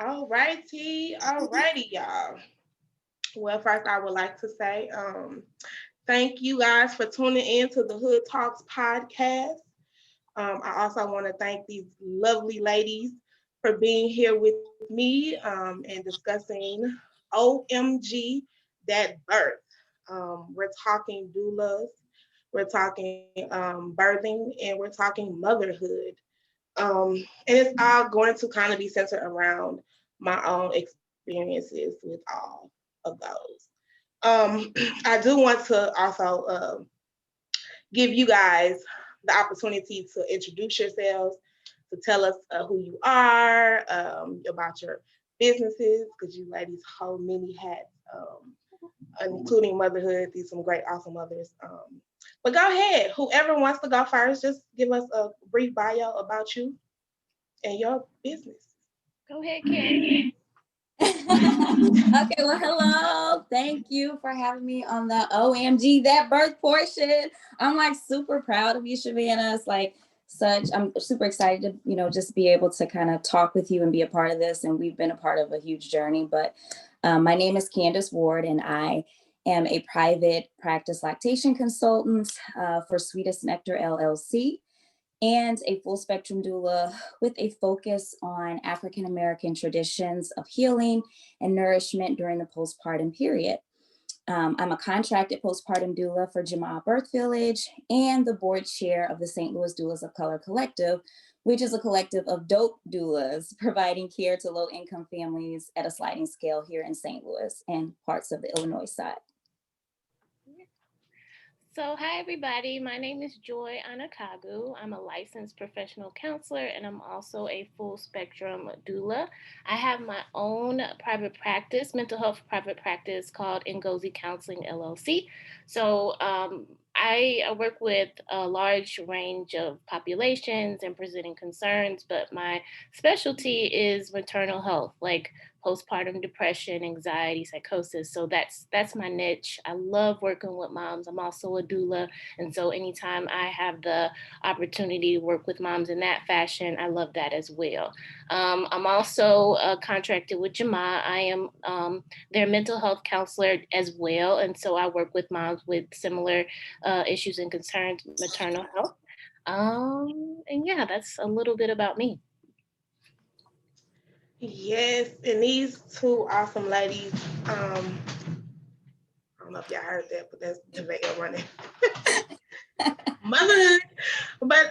All righty, y'all. Well, first I would like to say thank you guys for tuning in to the Hood Talks podcast. I also want to thank these lovely ladies for being here with me and discussing OMG, that birth. We're talking doulas, we're talking birthing, and we're talking motherhood. And it's all going to kind of be centered around my own experiences with all of those. I do want to also give you guys the opportunity to introduce yourselves, to tell us who you are, about your businesses, because you ladies hold many hats, including motherhood. These some great, awesome mothers. But go ahead, whoever wants to go first, just give us a brief bio about you and your business. Go ahead, Kim. Okay, well, hello. Thank you for having me on the OMG that birth portion. I'm like super proud of you, Shavana. It's like I'm super excited to, just be able to kind of talk with you and be a part of this. And we've been a part of a huge journey. But my name is Candace Ward, and I am a private practice lactation consultant for Sweetest Nectar LLC, and a full spectrum doula with a focus on African American traditions of healing and nourishment during the postpartum period. I'm a contracted postpartum doula for Jama'a Birth Village and the board chair of the St. Louis Doulas of Color Collective, which is a collective of dope doulas providing care to low-income families at a sliding scale here in St. Louis and parts of the Illinois side. So, hi everybody. My name is Joy Anakagu. I'm a licensed professional counselor, and I'm also a full spectrum doula. I have my own private practice, mental health private practice called Ngozi Counseling LLC. So, I work with a large range of populations and presenting concerns, but my specialty is maternal health, like postpartum depression, anxiety, psychosis. So that's my niche. I love working with moms. I'm also a doula. And so anytime I have the opportunity to work with moms in that fashion, I love that as well. I'm also contracted with Jama'a. I am their mental health counselor as well. And so I work with moms with similar issues and concerns, maternal health. And yeah, that's a little bit about me. Yes, and these two awesome ladies, I don't know if y'all heard that, but that's the veil running. Motherhood. But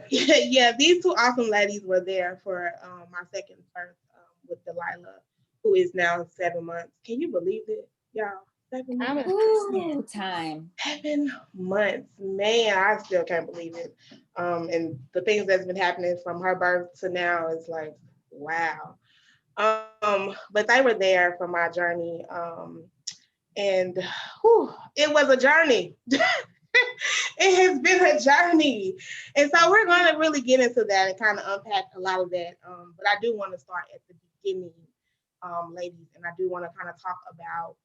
yeah, these two awesome ladies were there for my second birth with Delilah, who is now 7 months. Can you believe it, y'all? 7 months. Ooh, time. 7 months, man! I still can't believe it. And the things that's been happening from her birth to now is like, wow. But they were there for my journey, and it was a journey. It has been a journey. And so we're going to really get into that and kind of unpack a lot of that. But I do want to start at the beginning, ladies, and I do want to kind of talk about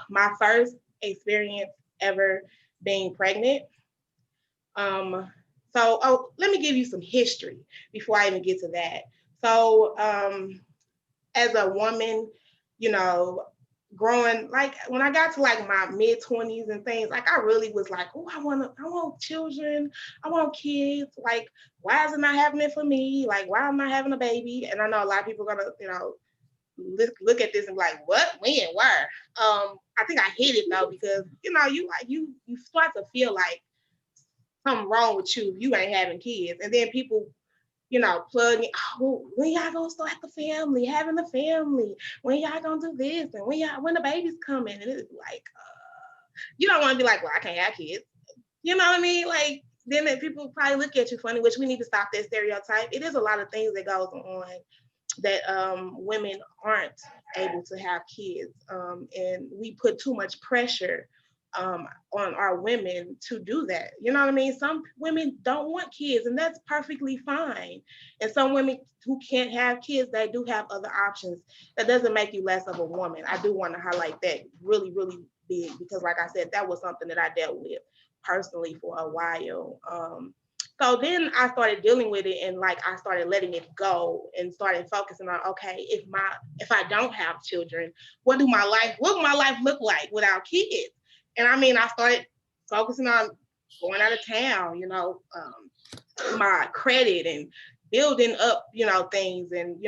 my first experience ever being pregnant. Let me give you some history before I even get to that. So, as a woman, you know, growing, like when I got to like my mid 20s and things, like I really was like, oh, I want children, I want kids. Like, why is it not happening for me? Like, why am I having a baby? And I know a lot of people are gonna, look at this and be like, what, when, where? I think I hit it though because you start to feel like something wrong with you if you ain't having kids, and then people plug in, oh, when y'all gonna start the family, having the family, when y'all gonna do this, and when the baby's coming, and it's like, you don't want to be like, well, I can't have kids, you know what I mean? Like, then people probably look at you funny, which we need to stop that stereotype. It is a lot of things that goes on that women aren't able to have kids, and we put too much pressure on our women to do that. You know what I mean? Some women don't want kids, and that's perfectly fine. And some women who can't have kids, they do have other options. That doesn't make you less of a woman. I do want to highlight that really, really big, because like I said, that was something that I dealt with personally for a while. So then I started dealing with it, and like I started letting it go and started focusing on, okay, if I don't have children, what will my life look like without kids? And I mean, I started focusing on going out of town, my credit and building up, things, and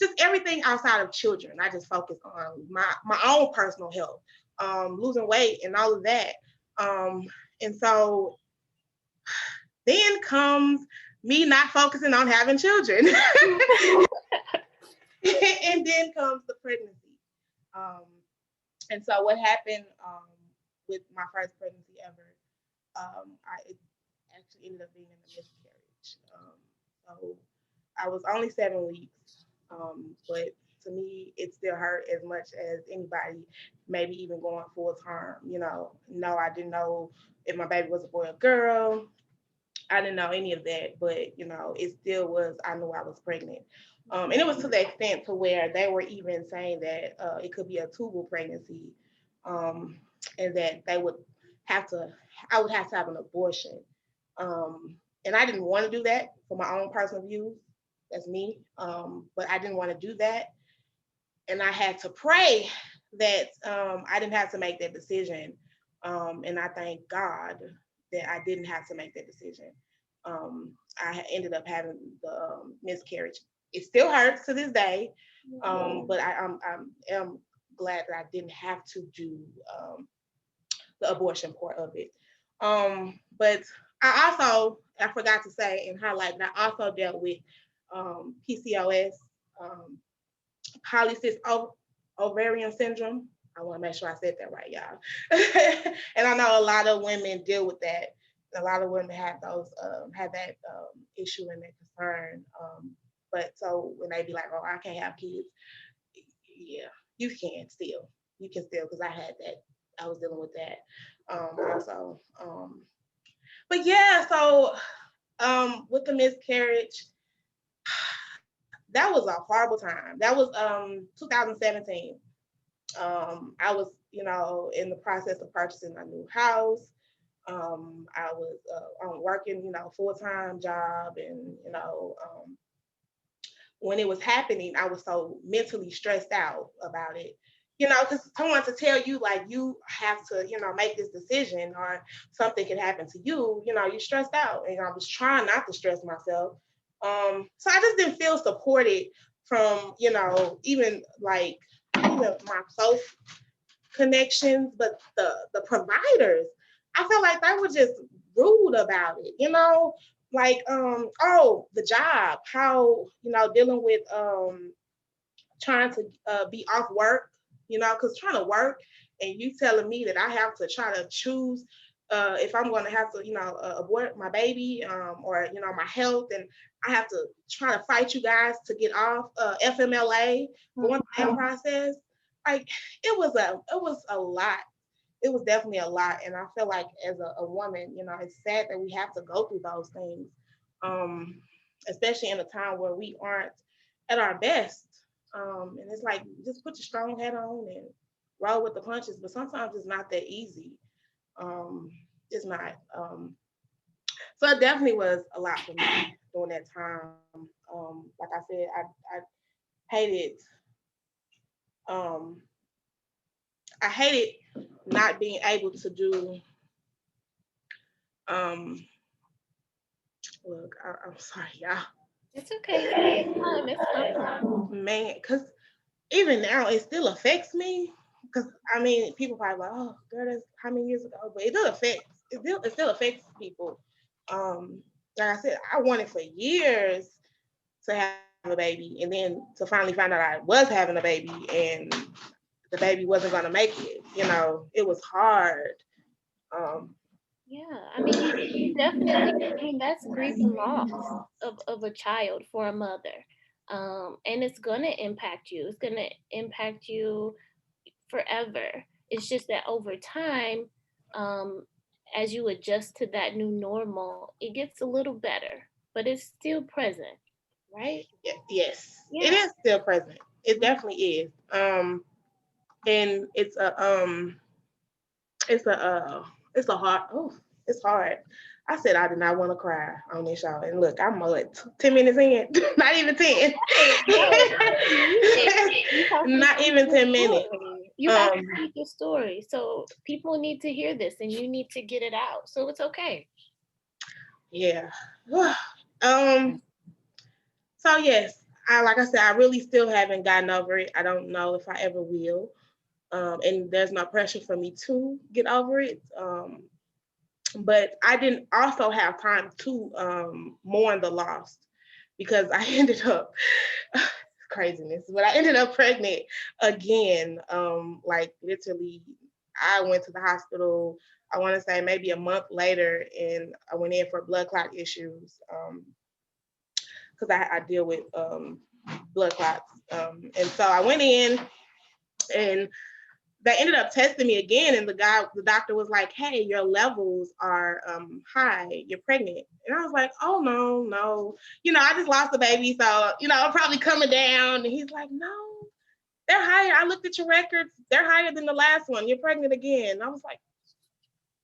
just everything outside of children. I just focused on my own personal health, losing weight and all of that. And so then comes me not focusing on having children. And then comes the pregnancy. And so what happened with my first pregnancy ever, it actually ended up being in a miscarriage. So I was only 7 weeks, but to me, it still hurt as much as anybody, maybe even going full term. No, I didn't know if my baby was a boy or girl. I didn't know any of that, but it still was. I knew I was pregnant, and it was to the extent to where they were even saying that it could be a tubal pregnancy, and that I would have to have an abortion. And I didn't want to do that for my own personal views. That's me. But I didn't want to do that, and I had to pray that I didn't have to make that decision. And I thank God that I didn't have to make that decision. I ended up having the miscarriage. It still hurts to this day, but I am glad that I didn't have to do the abortion part of it. But I forgot to say and highlight that I also dealt with PCOS, polycystic ovarian syndrome. I want to make sure I said that right, y'all. And I know a lot of women deal with that. A lot of women have that issue and that concern. But so when they be like, "Oh, I can't have kids," yeah, you can still. You can still, because I had that. I was dealing with that also. But yeah, so with the miscarriage, that was a horrible time. That was 2017. I was, in the process of purchasing a new house. I was working, full-time job, and when it was happening, I was so mentally stressed out about it. Because someone to tell you like you have to, make this decision or something can happen to you, you're stressed out. And I was trying not to stress myself. So I just didn't feel supported from, even like even my close connections, but the providers. I felt like they were just rude about it, like the job, how dealing with trying to be off work, because trying to work and you telling me that I have to try to choose if I'm going to have to abort my baby or my health, and I have to try to fight you guys to get off FMLA, going through that process. Like it was a lot. It was definitely a lot, and I feel like as a woman, it's sad that we have to go through those things, especially in a time where we aren't at our best. And it's like just put your strong head on and roll with the punches. But sometimes it's not that easy. It's not. So it definitely was a lot for me during that time. Like I said, I hated. I hated not being able to do. Look, I'm sorry, y'all. It's okay. It's fine. Man, because even now it still affects me. Because I mean, people probably like, "Oh, girl, that's how many years ago?" But it still affects people. Like I said, I wanted for years to have a baby, and then to finally find out I was having a baby, and the baby wasn't gonna make it. It was hard. Yeah, I mean, definitely. I mean, that's grief and loss of a child for a mother. And it's gonna impact you. It's gonna impact you forever. It's just that over time, um, as you adjust to that new normal, it gets a little better, but it's still present, right? Yes, it Yeah. is still present. It definitely is. And it's a hard. Oh, it's hard. I said I did not want to cry on this show. And look, I'm like 10 minutes in, not even 10. Not even 10 minutes. You have to speak your story. So people need to hear this and you need to get it out. So it's okay. Yeah. So yes, like I said, I really still haven't gotten over it. I don't know if I ever will. And there's no pressure for me to get over it. But I didn't also have time to mourn the loss because I ended up craziness, but I ended up pregnant again. Like literally, I went to the hospital. I want to say maybe a month later, and I went in for blood clot issues because I deal with blood clots. And so I went in, and they ended up testing me again, and the doctor was like, "Hey, your levels are high. You're pregnant." And I was like, "Oh no, I just lost a baby, so I'm probably coming down." And he's like, "No, they're higher. I looked at your records. They're higher than the last one. You're pregnant again." And I was like,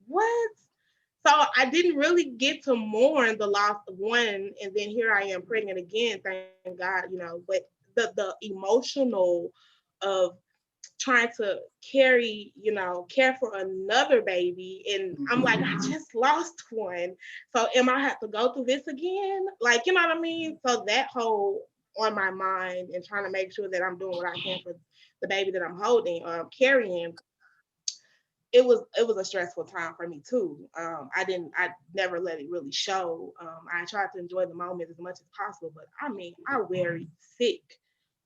"What?" So I didn't really get to mourn the loss of one, and then here I am pregnant again. Thank God, But the emotional of trying to care for another baby. And I'm like, I just lost one. So am I have to go through this again? Like, you know what I mean? So that whole on my mind and trying to make sure that I'm doing what I can for the baby that I'm holding, carrying, it was a stressful time for me too. I never let it really show. I tried to enjoy the moment as much as possible, but I mean, I worried sick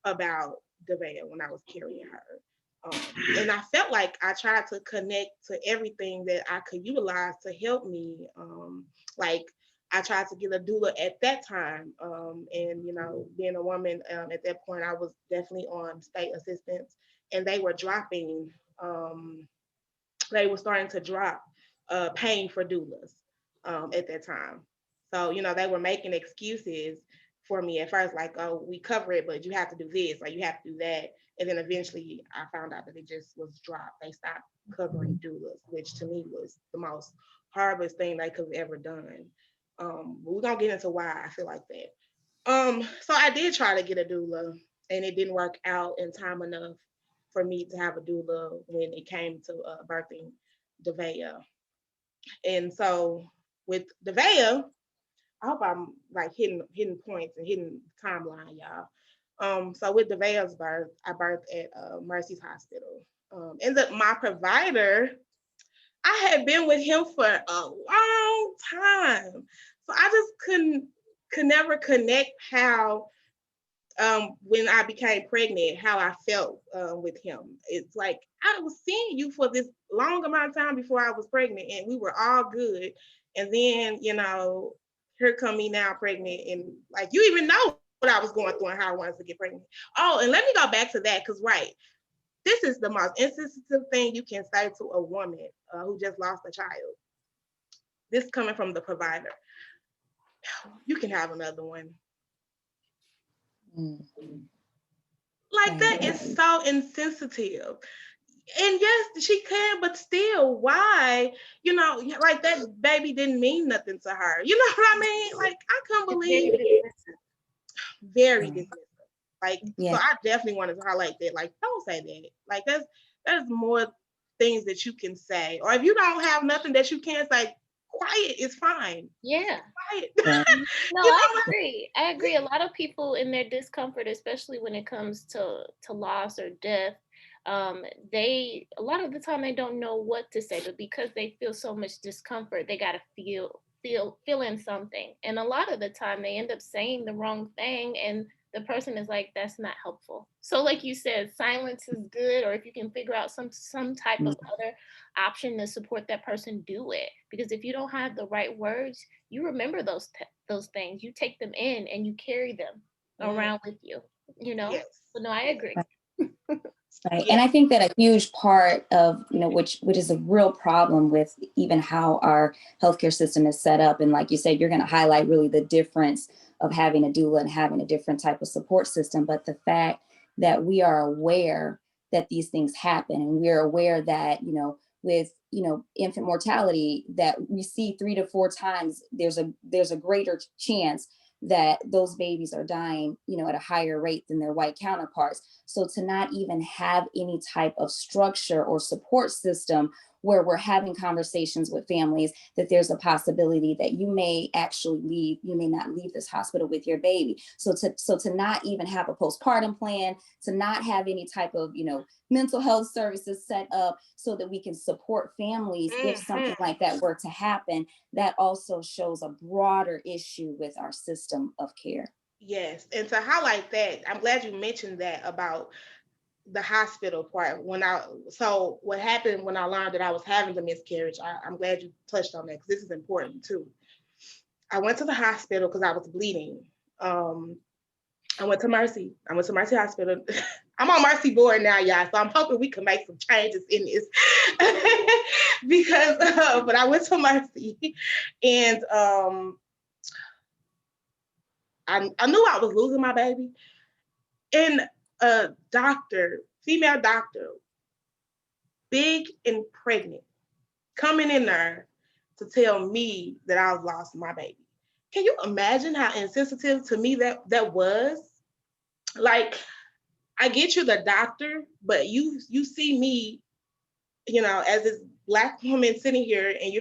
about Devea when I was carrying her. And I felt like I tried to connect to everything that I could utilize to help me. Like I tried to get a doula at that time. And, being a woman at that point, I was definitely on state assistance, and they were dropping, they were starting to drop paying for doulas at that time. So, they were making excuses for me at first, like, "Oh, we cover it, but you have to do this, or you have to do that." And then eventually I found out that it just was dropped. They stopped covering doulas, which to me was the most horriblest thing they could have ever done. But we're gonna get into why I feel like that. So I did try to get a doula, and it didn't work out in time enough for me to have a doula when it came to birthing Devea. And so with Devea, I hope I'm like hitting points and hitting timeline, y'all. So with Devea's birth, I birthed at Mercy's Hospital. And my provider, I had been with him for a long time. So I just could never connect how when I became pregnant, how I felt with him. It's like I was seeing you for this long amount of time before I was pregnant, and we were all good. And then, here come me now pregnant, and like you even know what I was going through and how I wanted to get pregnant. Oh, and let me go back to that because this is the most insensitive thing you can say to a woman who just lost a child. This coming from the provider. You can have another one. Like that is so insensitive. And yes, she can, but still, why? Like that baby didn't mean nothing to her. You know what I mean? Like I couldn't believe it. Very dismissive. Like, so I definitely wanted to highlight that. Like, don't say that. Like, there's more things that you can say. Or if you don't have nothing that you can say, quiet is fine. Yeah. Quiet. No, I agree. I agree. A lot of people in their discomfort, especially when it comes to loss or death, a lot of the time they don't know what to say, but because they feel so much discomfort, they gotta feel in something. And a lot of the time they end up saying the wrong thing, and the person is like, that's not helpful. So like you said, silence is good, or if you can figure out some type of other option to support that person, do it. Because if you don't have the right words, you remember those things, you take them in and you carry them around with you, Yes. So no, I agree. Right. And I think that a huge part of, which is a real problem with even how our healthcare system is set up. And like you said, you're going to highlight really the difference of having a doula and having a different type of support system. But the fact that we are aware that these things happen, and we're aware that, with infant mortality, that we see 3 to 4 times, there's a greater chance that those babies are dying, at a higher rate than their white counterparts. So to not even have any type of structure or support system where we're having conversations with families that there's a possibility that you may not leave this hospital with your baby. So to not even have a postpartum plan, to not have any type of, mental health services set up so that we can support families if something like that were to happen, that also shows a broader issue with our system of care. Yes. And to highlight that, I'm glad you mentioned that about the hospital part. So what happened when I learned that I was having the miscarriage, I'm glad you touched on that, because this is important too. I went to the hospital because I was bleeding. I went to Mercy Hospital. I'm on Mercy board now, y'all, so I'm hoping we can make some changes in this. Because, but I went to Mercy, and I knew I was losing my baby. And a doctor, female doctor, big and pregnant, coming in there to tell me that I've lost my baby. Can you imagine how insensitive to me that was? Like, I get you the doctor, but you see me, as this Black woman sitting here, and you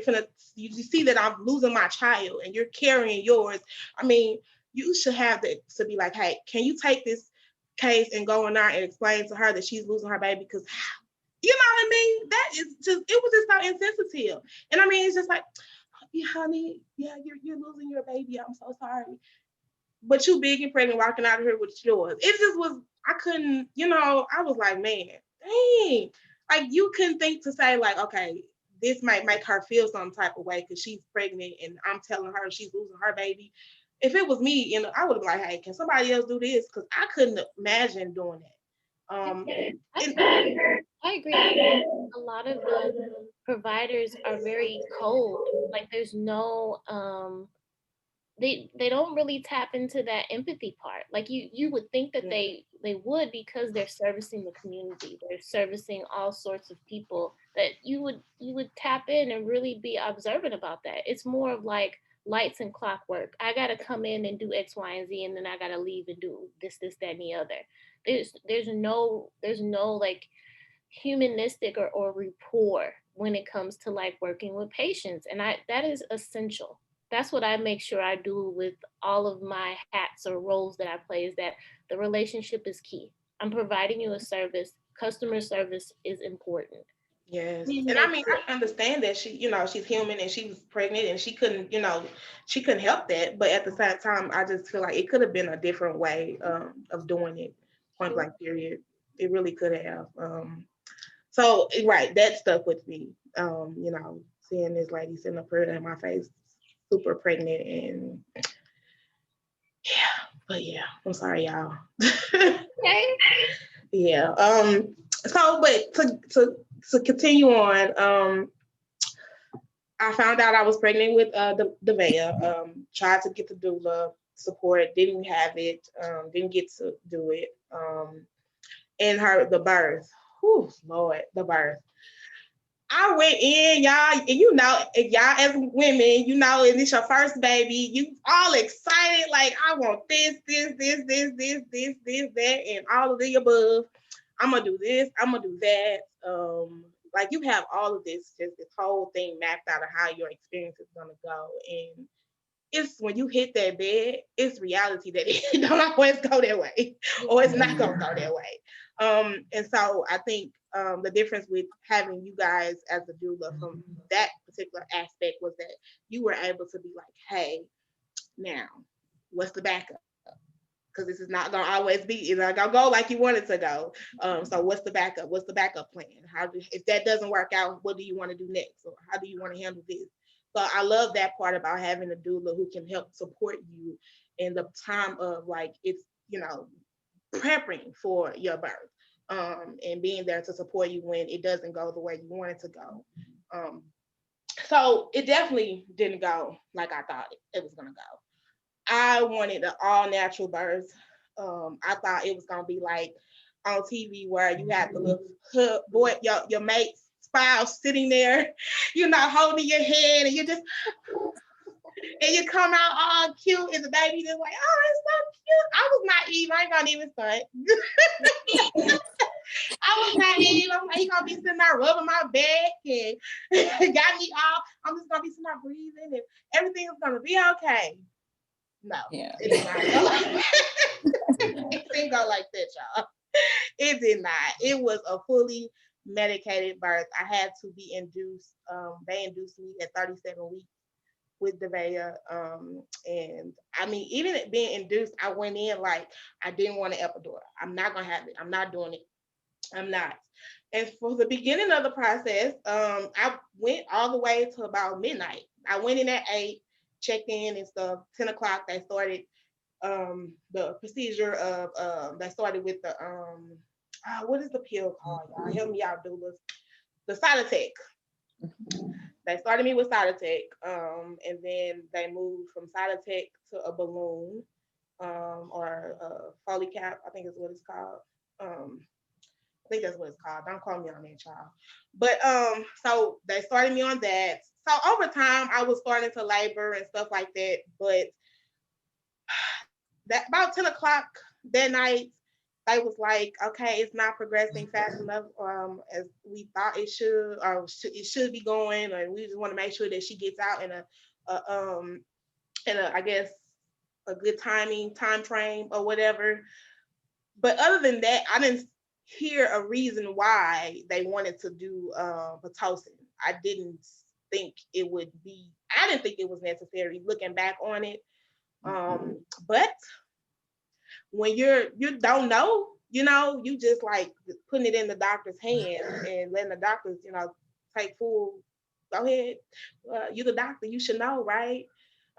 see that I'm losing my child and you're carrying yours. I mean, you should have to be like, hey, can you take this case and go in there and explain to her that she's losing her baby? Because, you know what I mean? That is just, it was just so insensitive. And I mean, it's just like, yeah, honey, yeah, you're losing your baby. I'm so sorry. But you big and pregnant walking out of here with yours. It just was, I couldn't, I was like, man, dang. Like, you couldn't think to say, like, okay, this might make her feel some type of way because she's pregnant and I'm telling her she's losing her baby. If it was me, I would have been like, hey, can somebody else do this? Because I couldn't imagine doing that. I agree. A lot of the providers are very cold. Like, there's no they don't really tap into that empathy part. Like, you would think that they would, because they're servicing the community, they're servicing all sorts of people, that you would tap in and really be observant about that. It's more of like lights and clockwork. I gotta come in and do X, Y, and Z, and then I gotta leave and do this, that, and the other. There's no like humanistic or rapport when it comes to like working with patients, and that is essential. That's what I make sure I do with all of my hats or roles that I play, is that the relationship is key. I'm providing you a service. Customer service is important. Yes. And I mean, I understand that she's human and she was pregnant and she couldn't help that. But at the same time, I just feel like it could have been a different way of doing it, point blank period. It really could have. So, right, that stuck with me. Seeing this lady sitting up here in my face, super pregnant, and yeah, I'm sorry, y'all. Okay. Yeah. So, but to continue on, I found out I was pregnant with the Vea. Tried to get the doula support, didn't have it, didn't get to do it. And the birth. Whew, Lord, the birth. I went in, y'all, and if y'all as women, and it's your first baby, you all excited, like, I want this, that, and all of the above. I'm gonna do this, I'm gonna do that. Like, you have all of this whole thing mapped out of how your experience is gonna go. And it's when you hit that bed, it's reality that it don't always go that way, or it's not gonna go that way. And so I think the difference with having you guys as a doula from that particular aspect was that you were able to be like, hey, now, what's the backup? Because this is not gonna always be, it's not gonna go like you want it to go. So what's the backup? What's the backup plan? If that doesn't work out, what do you want to do next? Or how do you want to handle this? So I love that part about having a doula who can help support you in the time of, like, it's, prepping for your birth, and being there to support you when it doesn't go the way you want it to go. So it definitely didn't go like I thought it was gonna go. I wanted an all natural birth. I thought it was gonna be like on TV where you have the little boy, your mate's spouse sitting there, holding your head, and you just, and you come out all cute, and the baby just like, oh, it's so cute. I was naive. I ain't gonna even stunt. I was naive. I'm like, he gonna be sitting there rubbing my back and got me off. I'm just gonna be sitting there breathing, and everything is gonna be okay. No, it did not go like that. It didn't go like that, y'all. It did not. It was a fully medicated birth. I had to be induced. They induced me at 37 weeks with Devea. And I mean, even being induced, I went in like I didn't want an epidural. I'm not gonna have it. I'm not doing it. I'm not. And for the beginning of the process, I went all the way to about midnight. I went in at 8, checked in and stuff. 10 o'clock, they started the procedure of that started with the what is the pill called, y'all? Help me out, doulas. The Cytotec. They started me with Cytotec, and then they moved from Cytotec to a balloon, or a Foley cap, I think is what it's called. I think that's what it's called. Don't call me on that, y'all. But so they started me on that. So over time, I was starting to labor and stuff like that. But that about 10 o'clock that night, they was like, okay, it's not progressing fast enough as we thought it should, or it should be going, and we just want to make sure that she gets out in a I guess a good time frame or whatever. But other than that, I didn't hear a reason why they wanted to do Pitocin. I didn't think it would be. I didn't think it was necessary looking back on it. But when you don't know, you just like putting it in the doctor's hands and letting the doctors, take full. Go ahead, you're the doctor. You should know, right?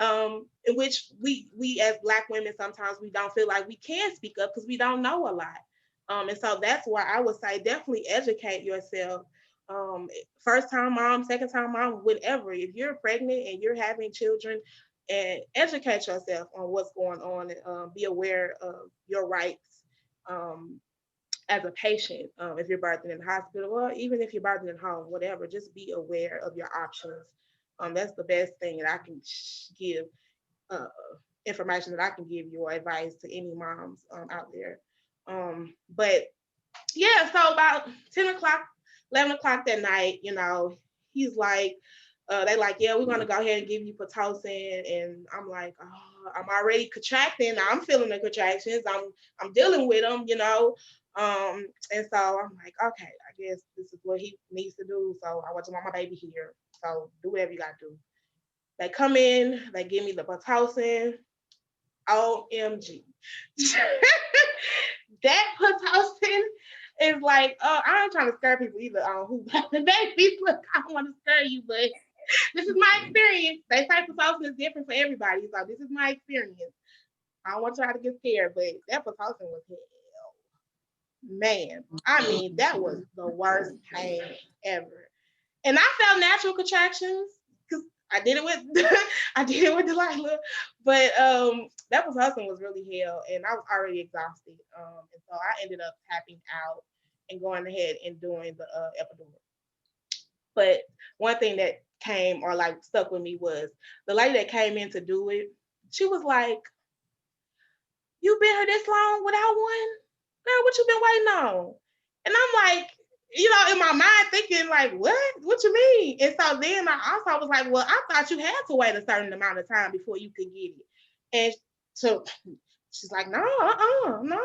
In which we as Black women sometimes we don't feel like we can speak up because we don't know a lot. And so that's why I would say definitely educate yourself. First time mom, second time mom, whatever. If you're pregnant and you're having children, and educate yourself on what's going on, and be aware of your rights as a patient. If you're birthing in the hospital, or even if you're birthing at home, whatever, just be aware of your options. That's the best thing that I can give, information that I can give you, or advice to any moms out there. But yeah, so about 10 o'clock, 11 o'clock that night, he's like, they like, yeah, we're gonna go ahead and give you Pitocin. And I'm like, oh, I'm already contracting. I'm feeling the contractions. I'm dealing with them, and so I'm like, okay, I guess this is what he needs to do. So I want my baby here. So do whatever you gotta do. They come in, they give me the Pitocin. OMG. That Pitocin is like, I ain't trying to scare people either on who the baby. Look, I don't want to scare you, but this is my experience. They say Pitocin is different for everybody, so this is my experience. I don't want y'all to get scared, but that Pitocin was hell. Man, I mean, that was the worst pain ever. And I felt natural contractions because I did it with Delilah, but that Pitocin was really hell, and I was already exhausted. And so I ended up tapping out and going ahead and doing the epidural. But one thing that came or like stuck with me was the lady that came in to do it. She was like, "You been here this long without one? Girl, what you been waiting on?" And I'm like, in my mind thinking like, what you mean? And so then I also was like, well, I thought you had to wait a certain amount of time before you could get it. And so she's like, no, no,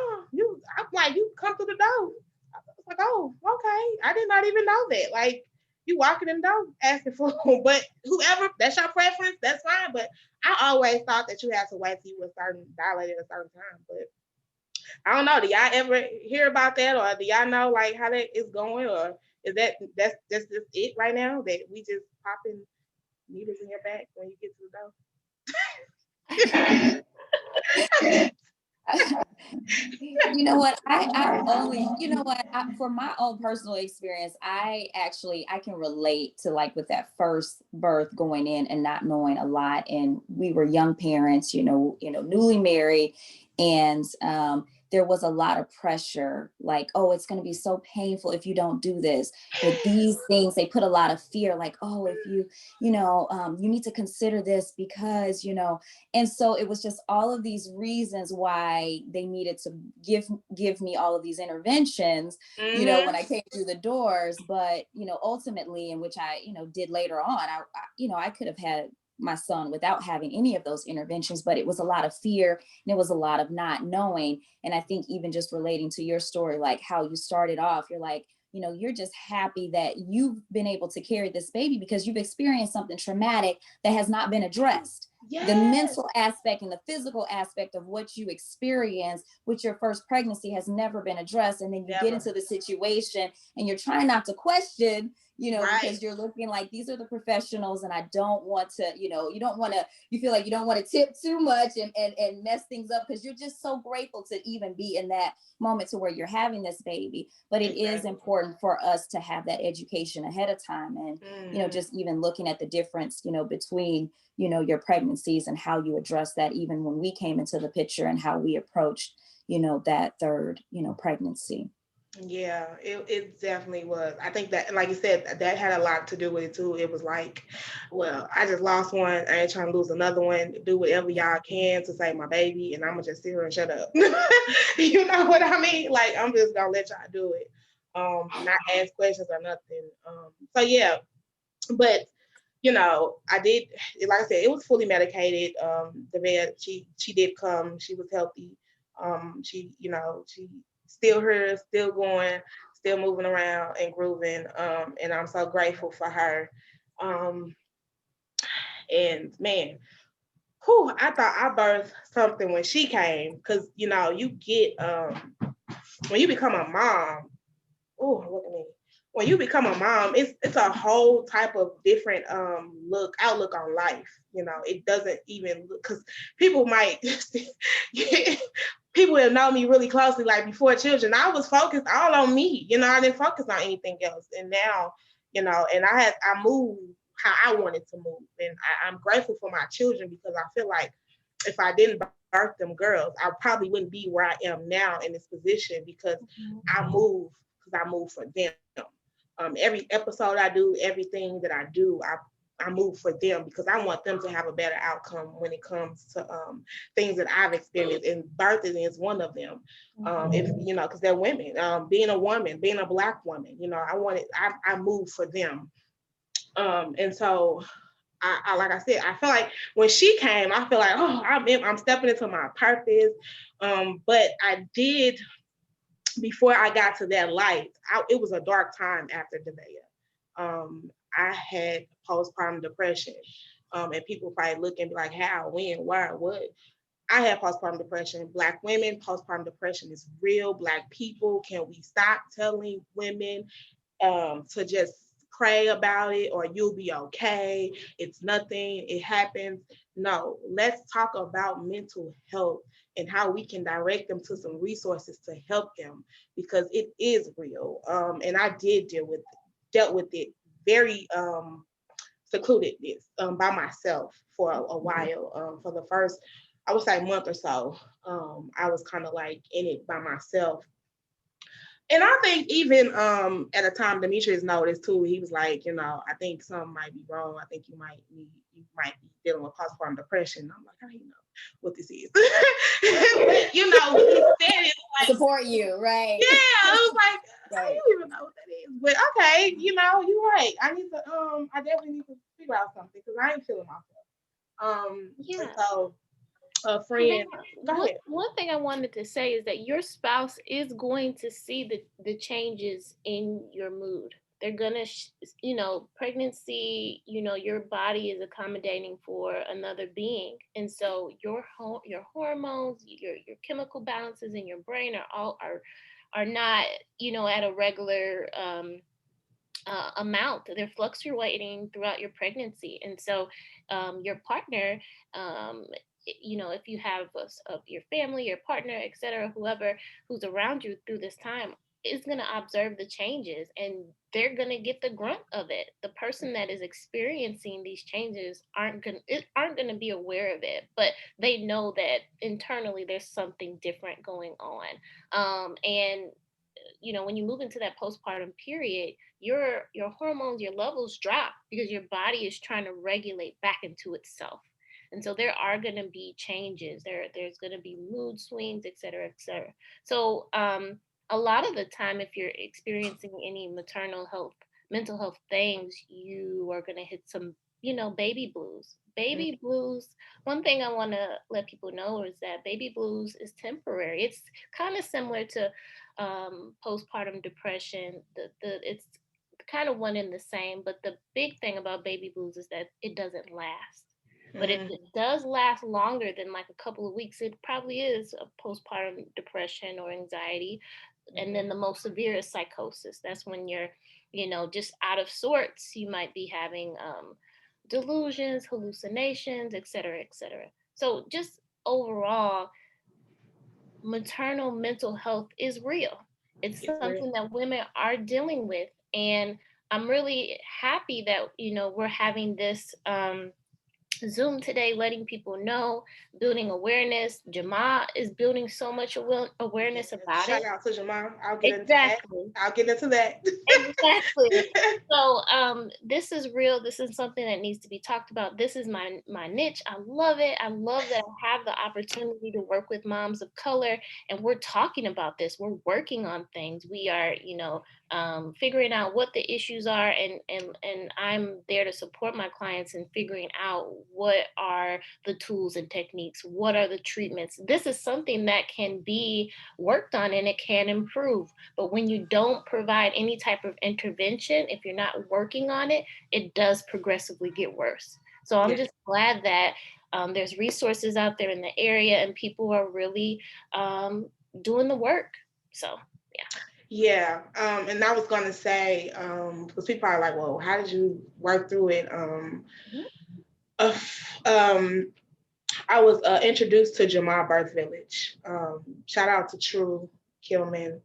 I'm like, you come through the door. I was like, oh, okay. I did not even know that. Like, you walking in the door asking for, but whoever, that's your preference, that's fine. But I always thought that you had to wait till you were dilated at a certain time. But I don't know. Do y'all ever hear about that, or do y'all know like how that is going, or is that's just it right now that we just popping needles in your back when you get to the door? You know what? I only, for my own personal experience, I can relate to like with that first birth going in and not knowing a lot. And we were young parents, newly married. And there was a lot of pressure, like, oh, it's going to be so painful if you don't do this. Or these things, they put a lot of fear, like, oh, if you, you need to consider this because, and so it was just all of these reasons why they needed to give me all of these interventions, when I came through the doors. But, ultimately, and which I, did later on, I could have had my son without having any of those interventions, but it was a lot of fear and it was a lot of not knowing. And I think even just relating to your story, like how you started off, you're like, you're just happy that you've been able to carry this baby because you've experienced something traumatic that has not been addressed. Yes. The mental aspect and the physical aspect of what you experienced with your first pregnancy has never been addressed. And then you get into the situation and you're trying not to question, right. Because you're looking like, these are the professionals and I don't want to, you feel like you don't want to tip too much and mess things up because you're just so grateful to even be in that moment to where you're having this baby. But it is important for us to have that education ahead of time. And, just even looking at the difference, between, your pregnancies and how you address that, even when we came into the picture and how we approached, that third, pregnancy. Yeah, it definitely was. I think that, like you said, that had a lot to do with it too. It was like, well, I just lost one. I ain't trying to lose another one. Do whatever y'all can to save my baby, and I'm gonna just sit here and shut up. You know what I mean? Like, I'm just gonna let y'all do it, not ask questions or nothing. So yeah, but I did. Like I said, it was fully medicated. The vet, she did come. She was healthy. She still here, still going, still moving around and grooving. And I'm so grateful for her. And man, I thought I birthed something when she came, because you get when you become a mom. Oh, look at me. When you become a mom, it's a whole type of different outlook on life. It doesn't even, because people might people that know me really closely, like before children, I was focused all on me. I didn't focus on anything else. And now, and I moved how I wanted to move. And I'm grateful for my children, because I feel like if I didn't birth them girls, I probably wouldn't be where I am now in this position, because I move for them. Every episode I do, everything that I do, I move for them, because I want them to have a better outcome when it comes to things that I've experienced, and birthing is one of them. If because they're women, being a woman, being a Black woman, I move for them. And so I like I said, I feel like when she came, I feel like, oh, I'm stepping into my purpose. But I did, before I got to that light, it was a dark time after Devea. I had postpartum depression. And people probably look and be like, how, when, where, what? I had postpartum depression. Black women, postpartum depression is real. Black people, can we stop telling women to just pray about it, or you'll be okay? It's nothing. It happens. No, let's talk about mental health and how we can direct them to some resources to help them, because it is real. And I did dealt with it very secludedness by myself for a while. For the first, I would say, month or so, I was kind of like in it by myself. And I think even at a time, Demetrius noticed too. He was like, I think something might be wrong. I think you might be dealing with postpartum depression. I'm like, how do you know what this is? But he said it like, support you, right? Yeah, I was like, right. I don't even know what that is. But okay, you're right. I definitely need to figure out something, because I ain't feeling myself. Yeah. So a friend. One thing I wanted to say is that your spouse is going to see the changes in your mood. They're gonna, pregnancy. Your body is accommodating for another being, and so your hormones, your chemical balances in your brain are not, at a regular amount. They're fluctuating throughout your pregnancy, and so your partner, if you have your family, your partner, etc., whoever who's around you through this time, is going to observe the changes, and they're going to get the grunt of it. The person that is experiencing these changes aren't going to be aware of it, but they know that internally there's something different going on. And when you move into that postpartum period, your hormones, your levels drop because your body is trying to regulate back into itself. And so there are going to be changes. There's going to be mood swings, et cetera, et cetera. So a lot of the time, if you're experiencing any mental health things, you are going to hit some, baby blues. Baby blues. One thing I want to let people know is that baby blues is temporary. It's kind of similar to postpartum depression. It's kind of one and the same, but the big thing about baby blues is that it doesn't last. But if it does last longer than like a couple of weeks, it probably is a postpartum depression or anxiety. And then the most severe is psychosis. That's when you're, just out of sorts. You might be having delusions, hallucinations, et cetera, et cetera. So just overall, maternal mental health is real. It's something that women are dealing with. And I'm really happy that, we're having this Zoom today, letting people know, building awareness. Jama is building so much awareness about it. Shout out to Jama. I'll get into that. Exactly. So this is real. This is something that needs to be talked about. This is my niche. I love it. I love that I have the opportunity to work with moms of color, and we're talking about this. We're working on things. We are, figuring out what the issues are, and I'm there to support my clients in figuring out what are the tools and techniques, what are the treatments. This is something that can be worked on and it can improve. But when you don't provide any type of intervention, if you're not working on it, it does progressively get worse. So I'm just glad that there's resources out there in the area and people are really doing the work. So, yeah. Yeah, and I was going to say, because people are like, well, how did you work through it? I was introduced to Jama Birth Village. Shout out to True Kilman,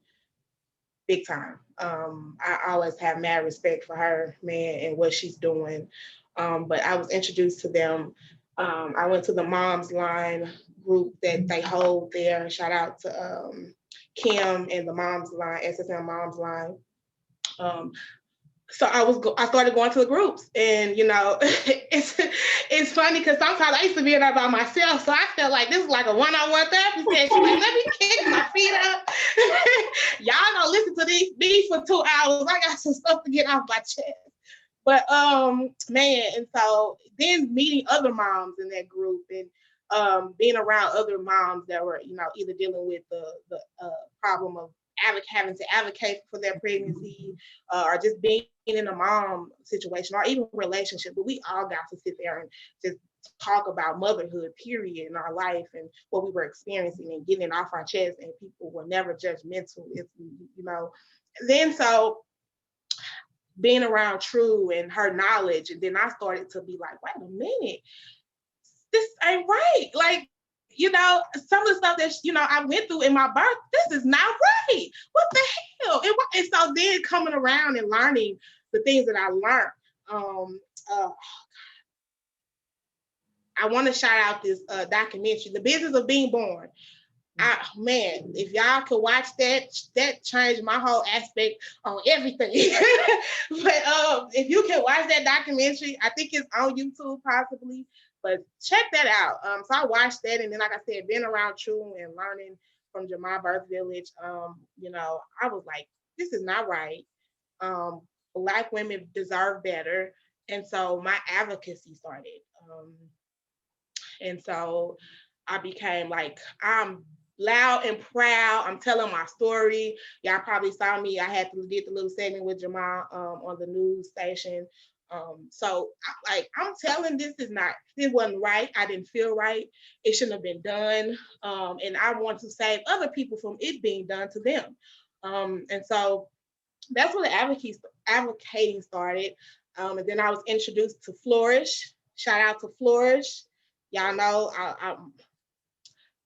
big time. I always have mad respect for her, man, and what she's doing. But I was introduced to them. I went to the Moms Line group that they hold there. Shout out to Kim and the Moms Line, SSM Moms Line. So I started going to the groups, and it's funny because sometimes I used to be in there by myself, so I felt like this is like a one-on-one therapy session. Like, let me kick my feet up. Y'all gonna listen to me for 2 hours. I got some stuff to get off my chest. But man, and so then meeting other moms in that group and being around other moms that were, either dealing with the problem of having to advocate for their pregnancy, or just being in a mom situation, or even relationship. But we all got to sit there and just talk about motherhood, period, in our life and what we were experiencing and getting it off our chest. And people were never judgmental, Then so being around True and her knowledge, and then I started to be like, wait a minute, this ain't right. Like, some of the stuff that, I went through in my birth, this is not right. What the hell? And so then coming around and learning the things that I learned, I want to shout out this documentary, The Business of Being Born. Man, if y'all could watch that changed my whole aspect on everything. But if you can watch that documentary, I think it's on YouTube possibly, but check that out. So I watched that, and then, like I said, being around True and learning from Jama Birth Village, I was like, this is not right. Black women deserve better. And so my advocacy started. And so I became like, I'm loud and proud. I'm telling my story. Y'all probably saw me. I did the little segment with Jamal on the news station. So I'm telling this wasn't right. I didn't feel right. It shouldn't have been done. And I want to save other people from it being done to them. And so that's when the advocating started. And then I was introduced to Flourish. Shout out to Flourish. Y'all know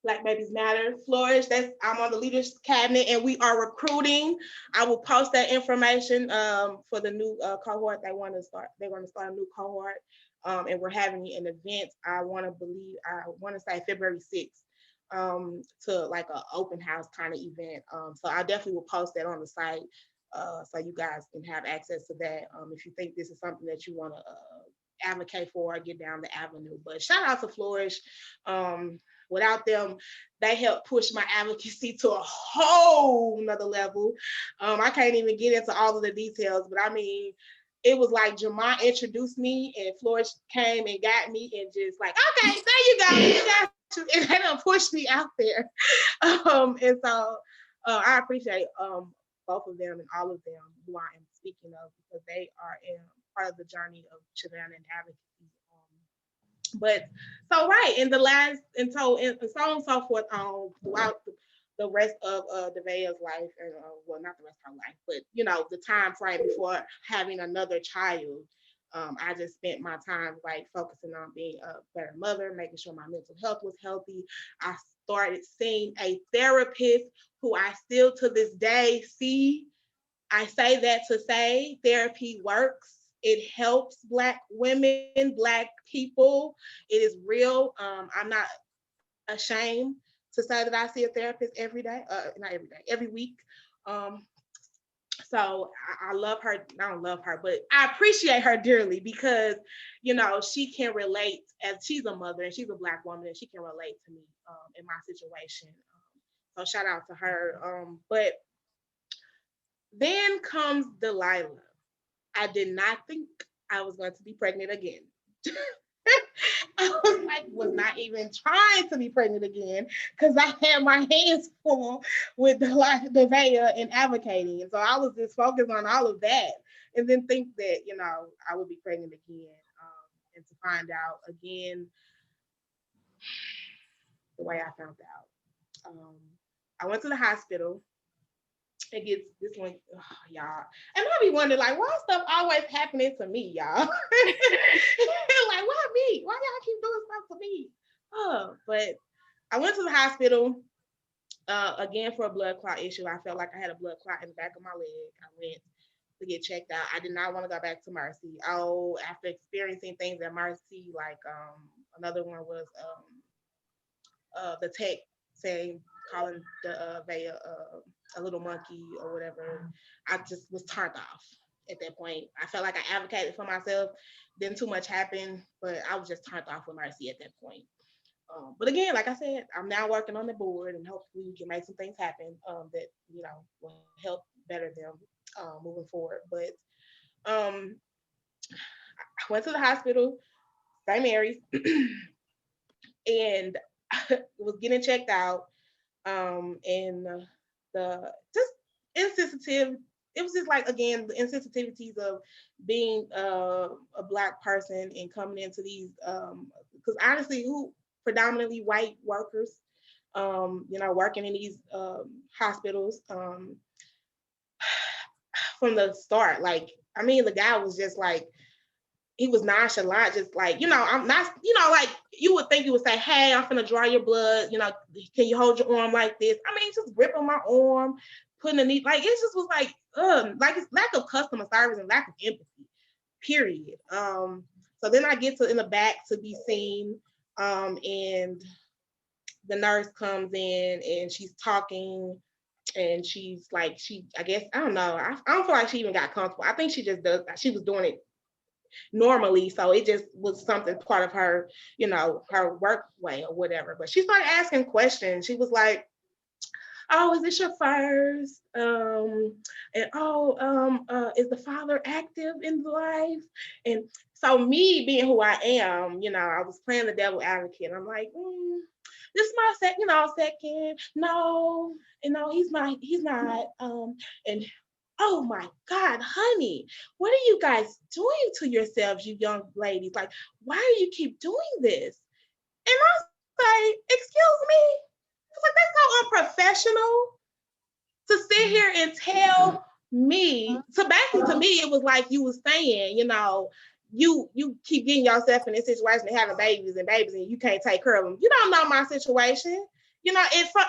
Black Babies Matter, Flourish. I'm on the leaders cabinet, and we are recruiting. I will post that information for the new cohort. They're going to start a new cohort, and we're having an event. I want to say February 6th, to like an open house kind of event. So I definitely will post that on the site, so you guys can have access to that. If you think this is something that you want to advocate for, get down the avenue. But shout out to Flourish. Without them, they helped push my advocacy to a whole nother level. I can't even get into all of the details, but I mean, it was like Jamar introduced me, and Flourish came and got me, and just like, okay, there you go, you got you, and they done pushed me out there. And so I appreciate both of them and all of them who I am speaking of, because they are in part of the journey of Savannah and advocacy. But so right, in the last, and so on and so forth, throughout the rest of Devaya's life, and well, not the rest of her life, but you know, the time frame before having another child, I just spent my time like focusing on being a better mother, making sure my mental health was healthy. I started seeing a therapist who I still to this day see. I say that to say therapy works. It helps Black women, Black people. It is real. I'm not ashamed to say that I see a therapist every day, not every day, every week. So I love her. I don't love her, but I appreciate her dearly, because, you know, she can relate, as she's a mother and she's a Black woman, and she can relate to me in my situation. So shout out to her. But then comes Delilah. I did not think I was going to be pregnant again. I was not even trying to be pregnant again, because I had my hands full with Devaya and advocating. And so I was just focused on all of that, and then think that, you know, I would be pregnant again, and to find out again the way I found out. I went to the hospital. It gets this one, y'all. And I be wondering, like, why stuff always happening to me, y'all? Like, why me? Why y'all keep doing stuff to me? But I went to the hospital again for a blood clot issue. I felt like I had a blood clot in the back of my leg. I went to get checked out. I did not want to go back to Mercy. Oh, after experiencing things at Mercy, like another one was the tech saying, calling the Vaya a little monkey or whatever. I just was turned off at that point. I felt like I advocated for myself. Then too much happened, but I was just turned off with Mercy at that point. But again, like I said, I'm now working on the board, and hopefully we can make some things happen that, you know, will help better them moving forward. But I went to the hospital, St. Mary's, and was getting checked out. And the just insensitive, it was just like, again, the insensitivities of being a Black person and coming into these, because honestly, who predominantly white workers, you know, working in these hospitals, from the start, like, I mean, the guy was just like, he was nonchalant, just like, you know, I'm not, you know, like you would think he would say, hey, I'm finna draw your blood, you know, can you hold your arm like this? I mean, just gripping my arm, putting a knee, like, it just was like it's lack of customer service and lack of empathy, period. So then I get to in the back to be seen, and the nurse comes in and she's talking, and she's like, I guess, I don't know, I don't feel like she even got comfortable. I think she was doing it normally, so it just was something part of her, you know, her work way or whatever. But she started asking questions. She was like, oh, is this your first? And is the father active in the life? And so me being who I am, you know, I was playing the devil advocate. I'm like, this is my second. No, he's not. And oh my God, honey, what are you guys doing to yourselves, you young ladies? Like, why do you keep doing this? And I was like, excuse me? I was like, that's so unprofessional to sit here and tell me. So basically, to me, it was like you was saying, you know, you keep getting yourself in this situation and having babies, and you can't take care of them. You don't know my situation. You know,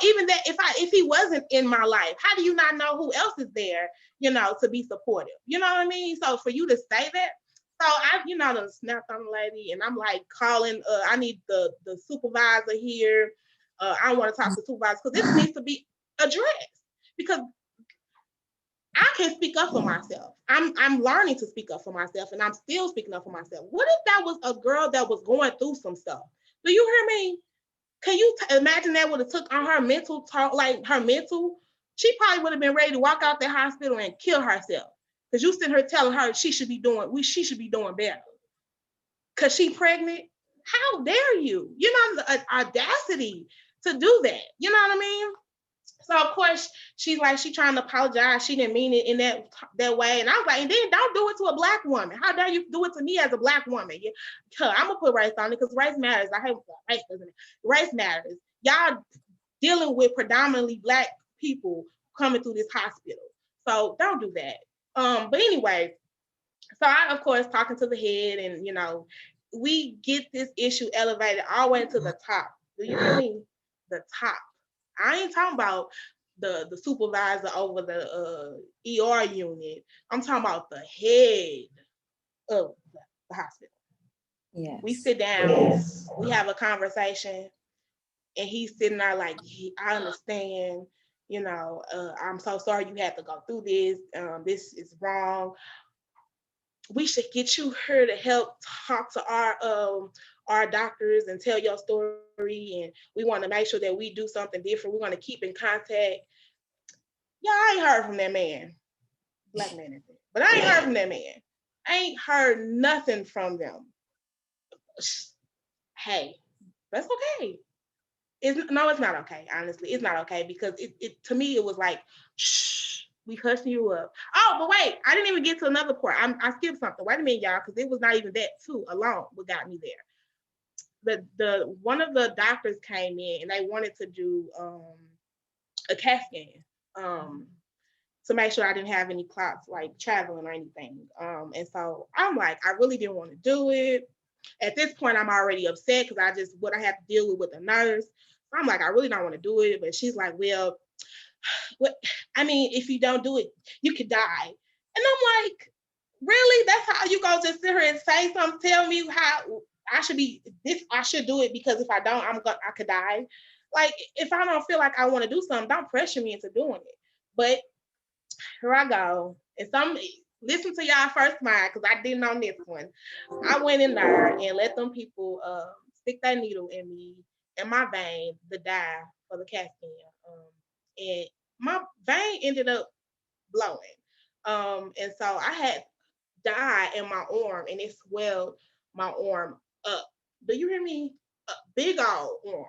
even that, if he wasn't in my life, how do you not know who else is there, you know, to be supportive? You know what I mean? So for you to say that, so I, you know, done snapped on the lady, and I'm like calling, I need the supervisor here. I want to talk to the supervisor because this needs to be addressed, because I can speak up for myself. I'm learning to speak up for myself, and I'm still speaking up for myself. What if that was a girl that was going through some stuff? Do you hear me? Can you imagine that would have took on her mental talk, like her mental? She probably would have been ready to walk out the hospital and kill herself, because you sitting her telling her she should be doing better because she pregnant. How dare you? You know, the audacity to do that. You know what I mean? So of course she's like, she trying to apologize. She didn't mean it in that way. And I was like, and then don't do it to a Black woman. How dare you do it to me as a Black woman? Yeah. I'm gonna put race on it because race matters. I hate race, doesn't it? Race matters. Y'all dealing with predominantly Black people coming through this hospital. So don't do that. But anyway, so I, of course, talking to the head, and you know, we get this issue elevated all the way to the top. Do you hear me? The top. I ain't talking about the supervisor over the ER unit. I'm talking about the head of the hospital. Yes. We sit down, we have a conversation, and he's sitting there like, I understand, you know, I'm so sorry you had to go through this. This is wrong. We should get you here to help talk to our doctors and tell your story, and we want to make sure that we do something different. We want to keep in contact. Yeah, I ain't heard from that man. Black man is it. But I ain't heard from that man. I ain't heard nothing from them. Hey, that's okay. It's not okay. Honestly, it's not okay, because it to me it was like, shh, we hushing you up. Oh, but wait, I didn't even get to another part. I skipped something. Wait a minute, y'all, because it was not even that too alone what got me there. The one of the doctors came in and they wanted to do a CAT scan to make sure I didn't have any clots like traveling or anything. And so I'm like, I really didn't want to do it. At this point, I'm already upset because what I have to deal with the nurse. I'm like, I really don't want to do it. But she's like, well, what? I mean, if you don't do it, you could die. And I'm like, really? That's how you go just sit here and say something? Tell me how I should be this? I should do it, because if I don't, I could die. Like, if I don't feel like I want to do something, don't pressure me into doing it. But here I go. And listen to y'all first mind, because I didn't on this one. I went in there and let them people stick that needle in me, in my vein, the dye for the CAT scan. And my vein ended up blowing. And so I had dye in my arm, and it swelled my arm up. Do you hear me? A big old arm.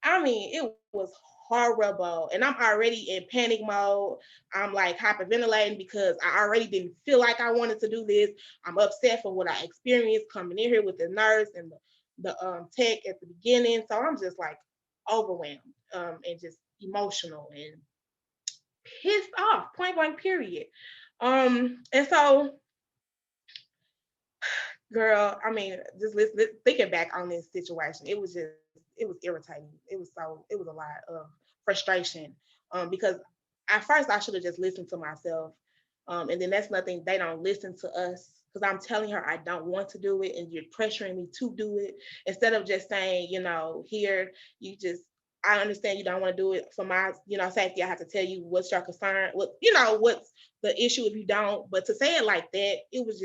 I mean, it was horrible. And I'm already in panic mode. I'm like hyperventilating because I already didn't feel like I wanted to do this. I'm upset for what I experienced coming in here with the nurse and the tech at the beginning. So I'm just like overwhelmed and just emotional and pissed off, point blank, period. And so, girl, I mean, just thinking back on this situation, it was irritating. It was a lot of frustration because at first I should have just listened to myself. And then that's nothing, they don't listen to us, because I'm telling her I don't want to do it and you're pressuring me to do it, instead of just saying, you know, here, I understand you don't want to do it for my, you know, safety. I have to tell you what's your concern, what's the issue if you don't. But to say it like that, it was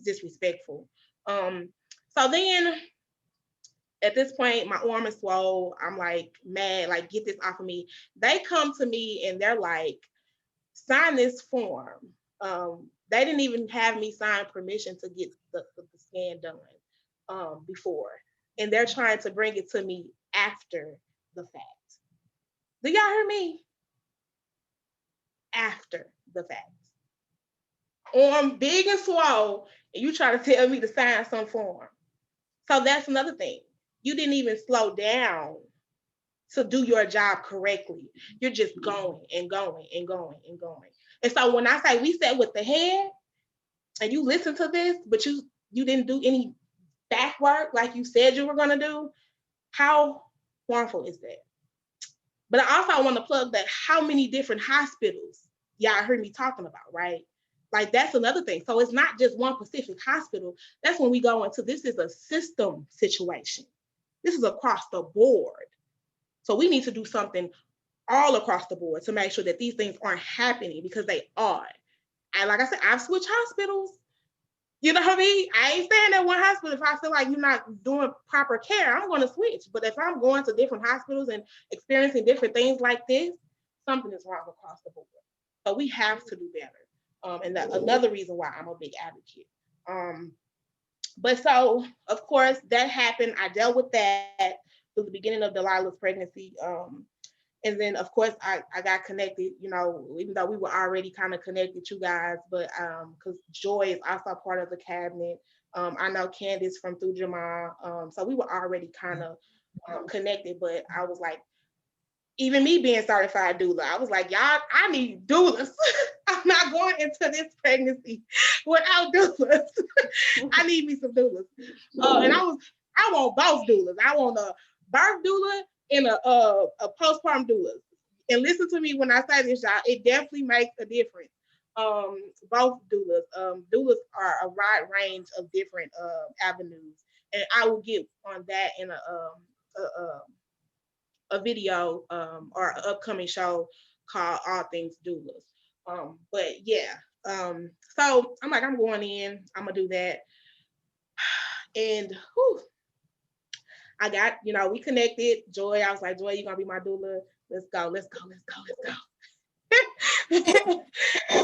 disrespectful. So then at this point, my arm is swole. I'm like mad, like, get this off of me. They come to me and they're like, sign this form. They didn't even have me sign permission to get the scan done before. And they're trying to bring it to me after the fact. Do y'all hear me? After the fact. Arm big and swole, and you try to tell me to sign some form. So that's another thing. You didn't even slow down to do your job correctly. You're just going and going and going and going. And so when I say we sat with the head and you listen to this, but you didn't do any back work like you said you were going to do, how harmful is that? But I also want to plug that how many different hospitals y'all heard me talking about, right? Like that's another thing. So it's not just one specific hospital. That's when we go into this is a system situation. This is across the board. So we need to do something all across the board to make sure that these things aren't happening because they are. And like I said, I've switched hospitals. You know what I mean? I ain't staying at one hospital if I feel like you're not doing proper care. I'm going to switch. But if I'm going to different hospitals and experiencing different things like this, something is wrong across the board. So we have to do better. And that's another reason why I'm a big advocate. But so, of course, that happened. I dealt with that through the beginning of Delilah's pregnancy. And then, of course, I got connected, you know, even though we were already kind of connected, you guys, but because Joy is also part of the cabinet. I know Candace from through Jamal. So we were already kind of connected, but I was like, even me being certified doula, I was like, y'all, I need doulas. I'm not going into this pregnancy without doulas. I need me some doulas. And I want both doulas. I want a birth doula and a postpartum doula. And listen to me when I say this, y'all, it definitely makes a difference. Both doulas. Doulas are a wide range of different avenues. And I will get on that in a video or an upcoming show called All Things Doulas. But yeah, so I'm like, I'm going in, I'm gonna do that. And whew, I got, you know, we connected. Joy, I was like, Joy, you're gonna be my doula. Let's go, let's go, let's go, let's go. I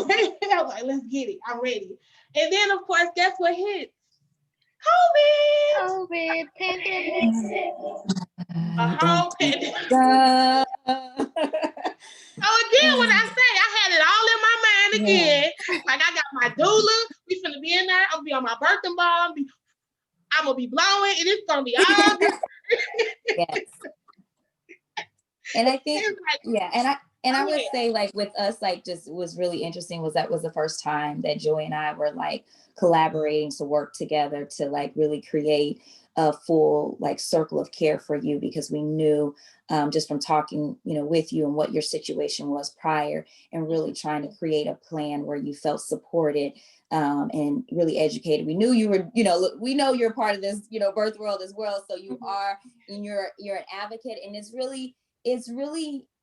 was like, let's get it. I'm ready. And then, of course, guess what hit? COVID, pandemic. A whole pandemic. So again, when I say I had it all in my mind again, like I got my doula, we finna be in there, I'm gonna be on my birthday ball, I'm gonna be blowing, and it's gonna be all good. Yes. And I think, like, I would say, like, with us, like, just was really interesting was that was the first time that Joy and I were like collaborating to work together to like really create a full like circle of care for you, because we knew just from talking, you know, with you and what your situation was prior, and really trying to create a plan where you felt supported and really educated. We knew you were, you know, we know you're part of this, you know, birth world as well. So you are, and you're an advocate, and it's really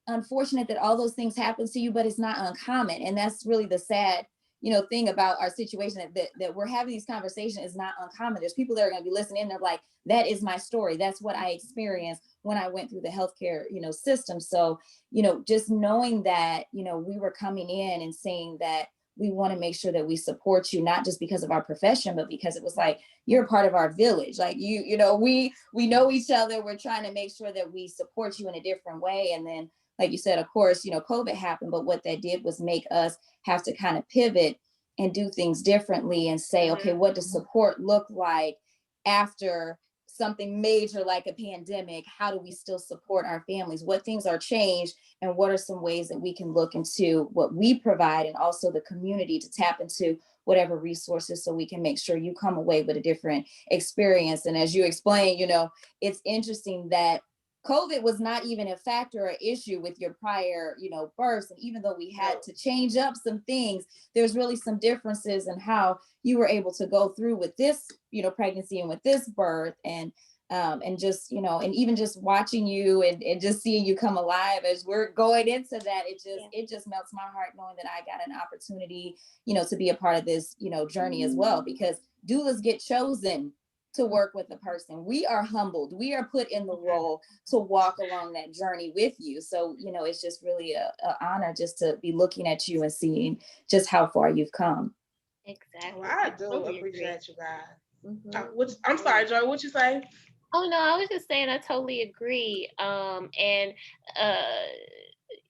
unfortunate that all those things happen to you, but it's not uncommon. And that's really the sad, you know, thing about our situation, that we're having these conversations is not uncommon. There's people that are going to be listening and they're like, that is my story. That's what I experienced when I went through the healthcare, you know, system. So, you know, just knowing that, you know, we were coming in and saying that we want to make sure that we support you, not just because of our profession, but because it was like, you're part of our village. Like you know, we know each other. We're trying to make sure that we support you in a different way. And then, like you said, of course, you know, COVID happened, but what that did was make us have to kind of pivot and do things differently and say, okay, what does support look like after something major like a pandemic? How do we still support our families? What things are changed, and what are some ways that we can look into what we provide, and also the community to tap into whatever resources, so we can make sure you come away with a different experience. And as you explained, you know, it's interesting that COVID was not even a factor or issue with your prior, you know, births. And even though we had to change up some things, there's really some differences in how you were able to go through with this, you know, pregnancy and with this birth. And just, you know, and even just watching you and just seeing you come alive as we're going into that, it just melts my heart knowing that I got an opportunity, you know, to be a part of this, you know, journey as well, because doulas get chosen to work with a person. We are humbled. We are put in the role to walk along that journey with you. So, you know, it's just really an honor just to be looking at you and seeing just how far you've come. Exactly. Well, I do appreciate you guys. I'm sorry, Joy, what you say? Oh no, I was just saying I totally agree.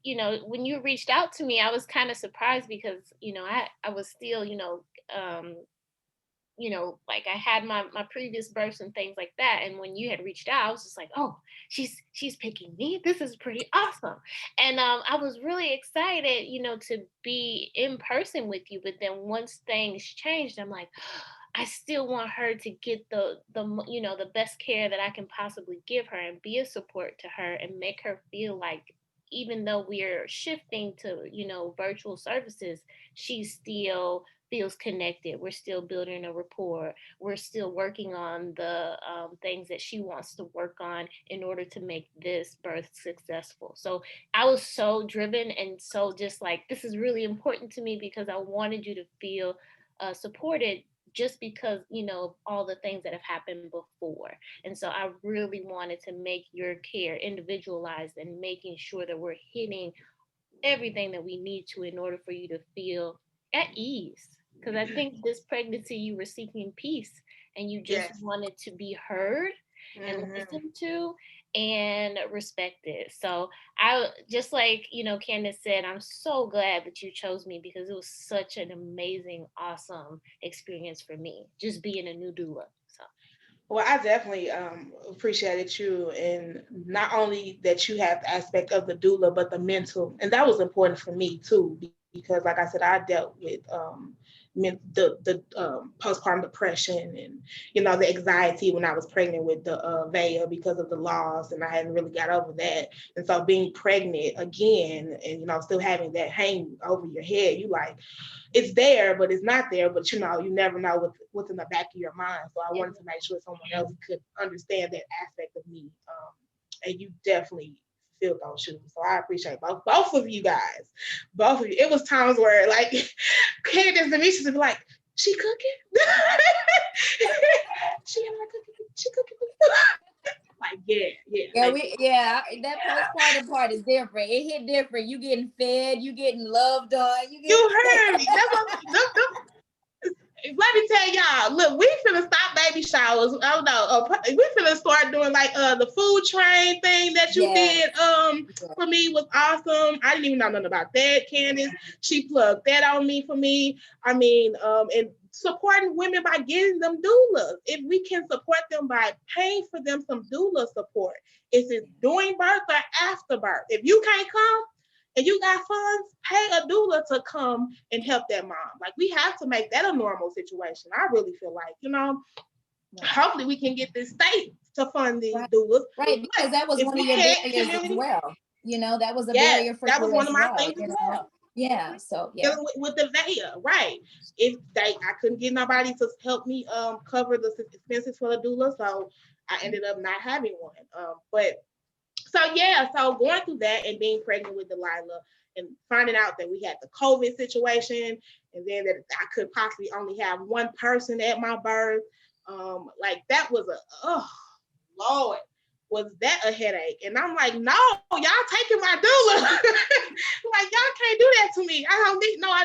You know, when you reached out to me, I was kind of surprised because, you know, I was still, you know, like I had my previous births and things like that. And when you had reached out, I was just like, oh, she's picking me. This is pretty awesome. And I was really excited, you know, to be in person with you. But then once things changed, I'm like, I still want her to get the you know, the best care that I can possibly give her, and be a support to her, and make her feel like, even though we're shifting to, virtual services, she still feels connected. We're still building a rapport. We're still working on the things that she wants to work on in order to make this birth successful. So I was so driven and so just like, this is really important to me because I wanted you to feel supported, just because, all the things that have happened before. And so I really wanted to make your care individualized and making sure that we're hitting everything that we need to in order for you to feel at ease. Because I think this pregnancy, you were seeking peace and you just Yes. wanted to be heard and listened to and respected. So I just like, Candace said, I'm so glad that you chose me because it was such an amazing, awesome experience for me, just being a new doula. So. Well, I definitely appreciated you, and not only that you have the aspect of the doula, but the mental, and that was important for me too, because like I said, I dealt with the postpartum depression and the anxiety when I was pregnant with the Vaya because of the loss, and I hadn't really got over that, and so being pregnant again, and still having that hang over your head, you like, it's there, but it's not there. But you never know what's in the back of your mind. So I wanted to make sure someone else could understand that aspect of me. And you definitely feel those shoes. So I appreciate both of you guys. Both of you. It was times where like Candace and Misha would be like, she cooking? She cooking? Like, yeah. That postpartum part is different. It hit different. You getting fed, you getting loved on. You heard me. That's what. Let me tell y'all. Look, we finna stop baby showers. I don't know. We finna start doing like the food train thing that you did. For me was awesome. I didn't even know nothing about that. Candace, she plugged that on me for me. I mean, and supporting women by getting them doulas. If we can support them by paying for them some doula support, is it during birth or after birth? If you can't come and you got funds, pay a doula to come and help that mom. Like, we have to make that a normal situation. I really feel like, hopefully we can get this state to fund these doulas. Right, because that was one of your barriers as well. That was a barrier for you. That was one of my things as well. Yeah, so yeah. With the VEA, right. I couldn't get nobody to help me cover the expenses for the doula, so I ended up not having one. So going through that and being pregnant with Delilah and finding out that we had the COVID situation, and then that I could possibly only have one person at my birth, like that was Lord, was that a headache? And I'm like, no, y'all taking my doula. Like, y'all can't do that to me. I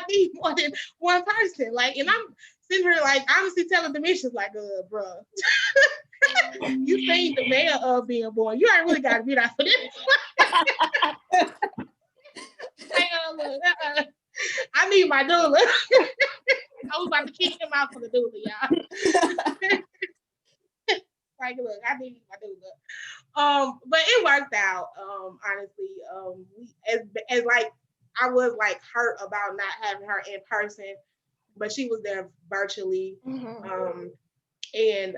need more than one person. Like, and I'm sitting here like honestly telling the missions like, bruh. You seen the mayor of being born. You ain't really got to be that for this. I need my doula. I was about to kick him out for the doula, y'all. Like, look, I need my doula. But it worked out. Honestly, as like I was like hurt about not having her in person, but she was there virtually. Mm-hmm. And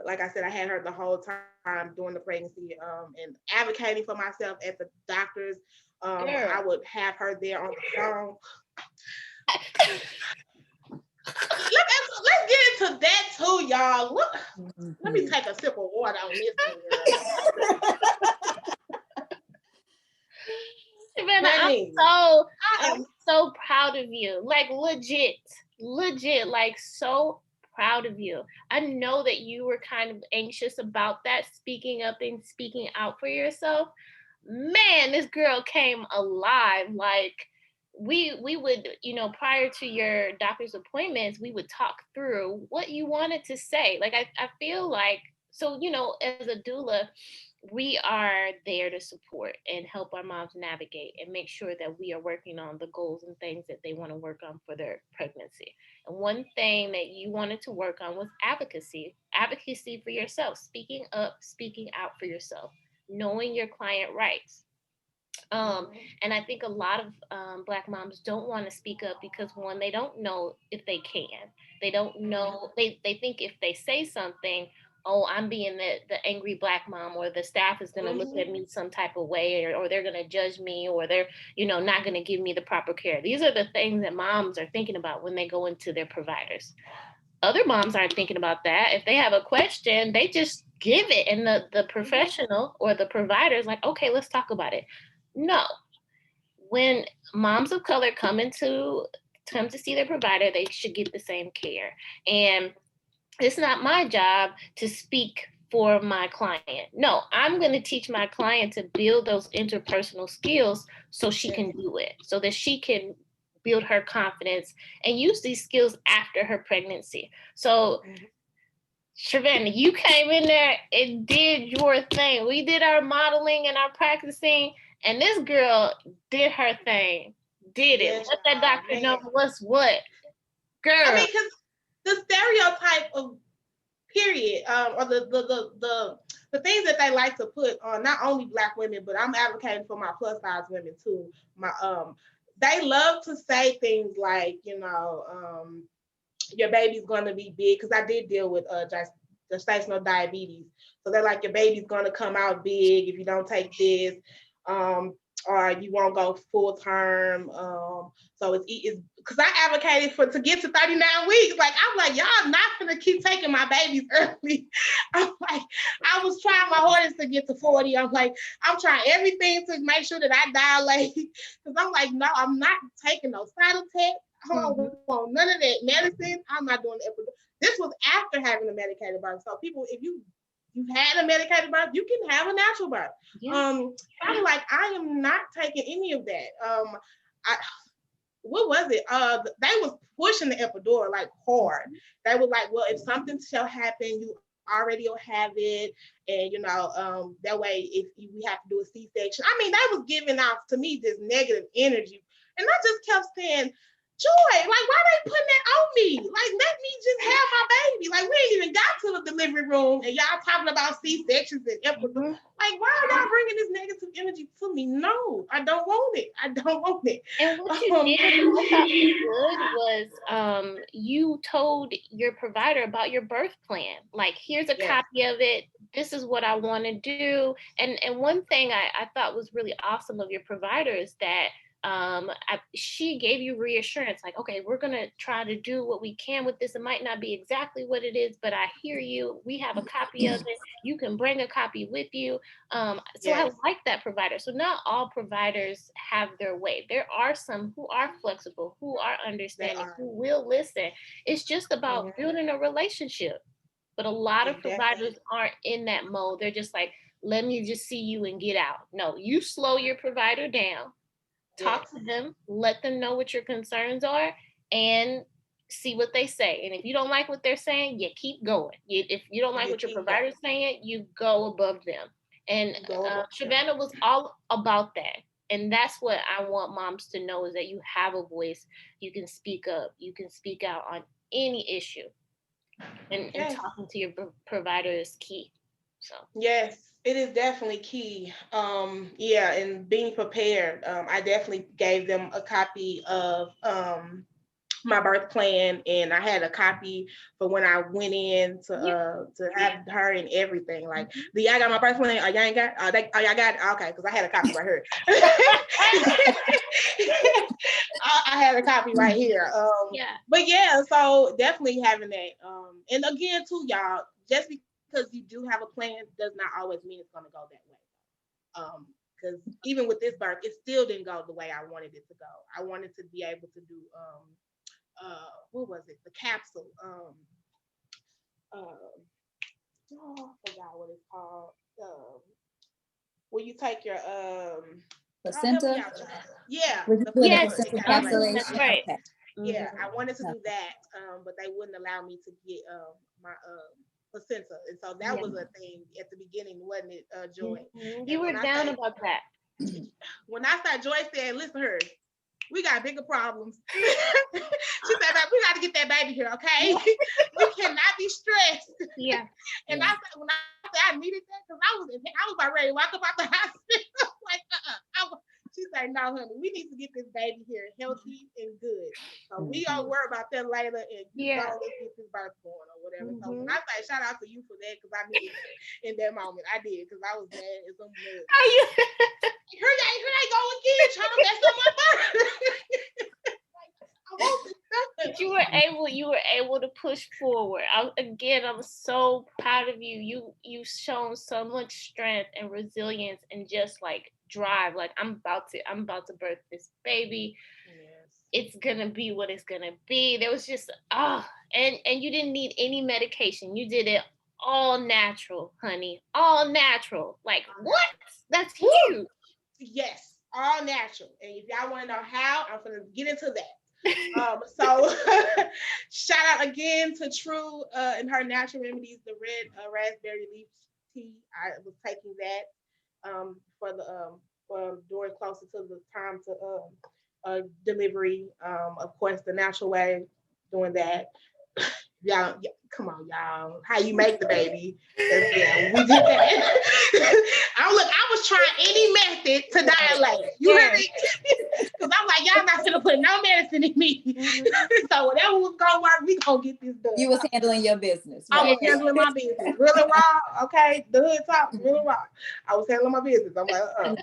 like I said, I had her the whole time during the pregnancy, and advocating for myself at the doctors. I would have her there on the phone. Let's get into that too, y'all. Let me take a sip of water on this. Vanna, I am so proud of you. Like legit, like so proud of you. I know that you were kind of anxious about that, speaking up and speaking out for yourself. Man, this girl came alive. Like we would, prior to your doctor's appointments, we would talk through what you wanted to say. Like I feel like, so, as a doula, we are there to support and help our moms navigate and make sure that we are working on the goals and things that they want to work on for their pregnancy. And one thing that you wanted to work on was advocacy for yourself, speaking up, speaking out for yourself, knowing your client rights. And I think a lot of Black moms don't want to speak up because, one, they don't know if they can. They don't know. They think if they say something, oh, I'm being the angry Black mom, or the staff is going to look at me some type of way, or they're going to judge me, or they're, not going to give me the proper care. These are the things that moms are thinking about when they go into their providers. Other moms aren't thinking about that. If they have a question, they just give it. And the professional or the provider is like, okay, let's talk about it. No. When moms of color come to see their provider, they should get the same care. And it's not my job to speak for my client. No, I'm going to teach my client to build those interpersonal skills so she can do it, so that she can build her confidence and use these skills after her pregnancy. So, Savannah, you came in there and did your thing. We did our modeling and our practicing, and this girl did her thing. Did it. Let that doctor know what's what. Girl. I mean, because the stereotype of period, or the things that they like to put on not only Black women, but I'm advocating for my plus size women too. They love to say things like, your baby's gonna be big, because I did deal with gestational diabetes. So they're like, your baby's gonna come out big if you don't take this, or you won't go full term. So it's because I advocated to get to 39 weeks. Like, I'm like, y'all not gonna keep taking my babies early. I'm like, I was trying my hardest to get to 40. I'm like, I'm trying everything to make sure that I dilate. Because I'm like, no, I'm not taking no side effects. I don't want none of that medicine. I'm not doing it. This was after having a medicated birth. So people, if you've had a medicated birth, you can have a natural birth. Yeah. I'm like, I am not taking any of that. What was it? They was pushing the epidural like hard. They were like, well, if something shall happen, you already will have it, and that way if we have to do a C-section. I mean, they was giving off to me this negative energy, and I just kept saying, Joy, like, why they putting that on me? Like, let me just have my baby. Like, we ain't even got to the delivery room, and y'all talking about C-sections and epidural. Like, why are y'all bringing this negative energy to me? No, I don't want it. I don't want it. And what you did, what I thought was good, was you told your provider about your birth plan. Like, here's a copy of it. This is what I want to do. And one thing I thought was really awesome of your provider is that she gave you reassurance, like, okay, we're going to try to do what we can with this. It might not be exactly what it is, but I hear you. We have a copy of it. You can bring a copy with you. I like that provider. So not all providers have their way. There are some who are flexible, who are understanding, who will listen. It's just about building a relationship. But a lot of providers aren't in that mode. They're just like, let me just see you and get out. No, you slow your provider down. Talk to them, let them know what your concerns are, and see what they say. And if you don't like what they're saying, you keep going. If you don't like what your provider's saying, you go above them. And Savannah was all about that. And that's what I want moms to know, is that you have a voice. You can speak up. You can speak out on any issue. And talking to your provider is key. So yes. It is definitely key. And being prepared. I definitely gave them a copy of my birth plan, and I had a copy for when I went in to have her and everything. Like, do y'all got my birth plan? Y'all ain't got? Y'all got it? Okay, because I had a copy right here. I had a copy right here. But so definitely having that. And again, too, y'all, just because you do have a plan does not always mean it's going to go that way. Because even with this birth, it still didn't go the way I wanted it to go. I wanted to be able to do what was it? The capsule. I forgot what it's called. Where you take your placenta. Placenta encapsulation. That's right. Okay. Yeah, I wanted to do that, but they wouldn't allow me to get my placenta, and so that was a thing at the beginning, wasn't it, Joy? You were down about that. When I started, Joy said, "Listen, her, we got bigger problems." She said, "We got to get that baby here, okay? We cannot be stressed." Yeah. And I said, when I said I needed that, because I was about ready to walk up out the hospital, like, She's like, no, honey, we need to get this baby here healthy and good. So we don't worry about that later, and you go, let's get this birth going or whatever. So when I say shout out to you for that, because I needed that in that moment. I did, because I was mad as some mud. Here they go again, trying to mess up my birth. But you were able to push forward. I'm so proud of you. You've shown so much strength and resilience and just like drive. Like I'm about to birth this baby. Yes. It's gonna be what it's gonna be. There was just and you didn't need any medication. You did it all natural, honey. All natural. Like what? That's huge. Yes, all natural. And if y'all want to know how, I'm gonna get into that. So shout out again to True and her natural remedies, the red raspberry leaf tea. I was taking that for during closer to the time to delivery. Of course, the natural way, doing that. Y'all, come on, y'all. How you make the baby? Yeah, we did that. I was trying any method to dilate. You hear me? Because I'm like, y'all not gonna put no medicine in me. So whatever was gonna work, we gonna get this done. You was handling your business. Right? I was handling my business. Really raw, okay? The hood talk, really raw. I was handling my business. I'm like,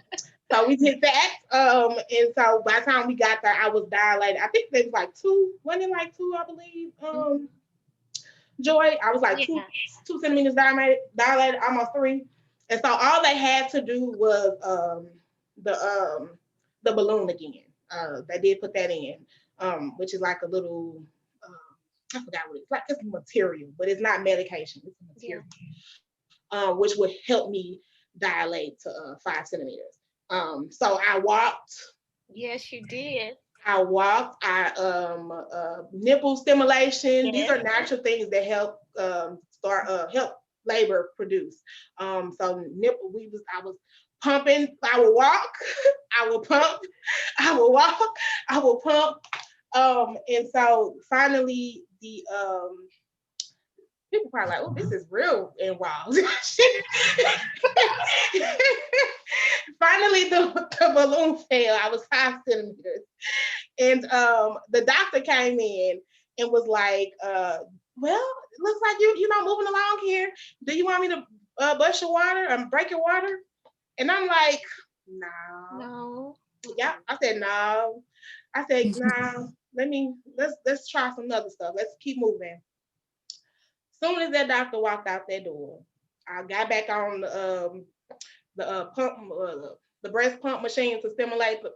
So we did that. And so by the time we got there, I was dilated. I think there was like two, wasn't it like two, I believe? Joy, I was like 2 centimeters dilated, almost 3. And so all they had to do was the balloon again. They did put that in, which is like a little, I forgot what it's like. It's material, but it's not medication. It's a material, which would help me dilate to 5 centimeters. So I walked. Yes, you did. I walked. Nipple stimulation. Yes. These are natural things that help help labor produce. So nipple. I was pumping. I would walk. I would pump. I would walk. I would pump. And so finally, the people probably like, oh, this is real and wild. Finally, the balloon fell. I was 5 centimeters. And the doctor came in and was like, well, it looks like you're not moving along here. Do you want me to bust your water, break your water? And I'm like, no. Yeah, I said, no. I said, no, let's try some other stuff. Let's keep moving. Soon as that doctor walked out that door, I got back on the pump, the breast pump machine to stimulate. The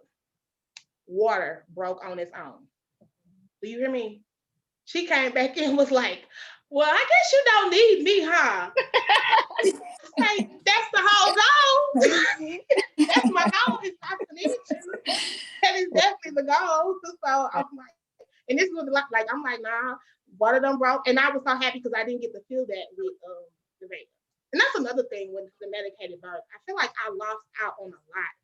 water broke on its own. Do you hear me? She came back in and was like, well, I guess you don't need me, huh? Like, that's the whole goal. That's my goal. It's not to need you. That is definitely the goal. So I'm like, and this was like, I'm like, nah, water done broke. And I was so happy because I didn't get to feel that with the baby. And that's another thing with the medicated birth. I feel like I lost out on a lot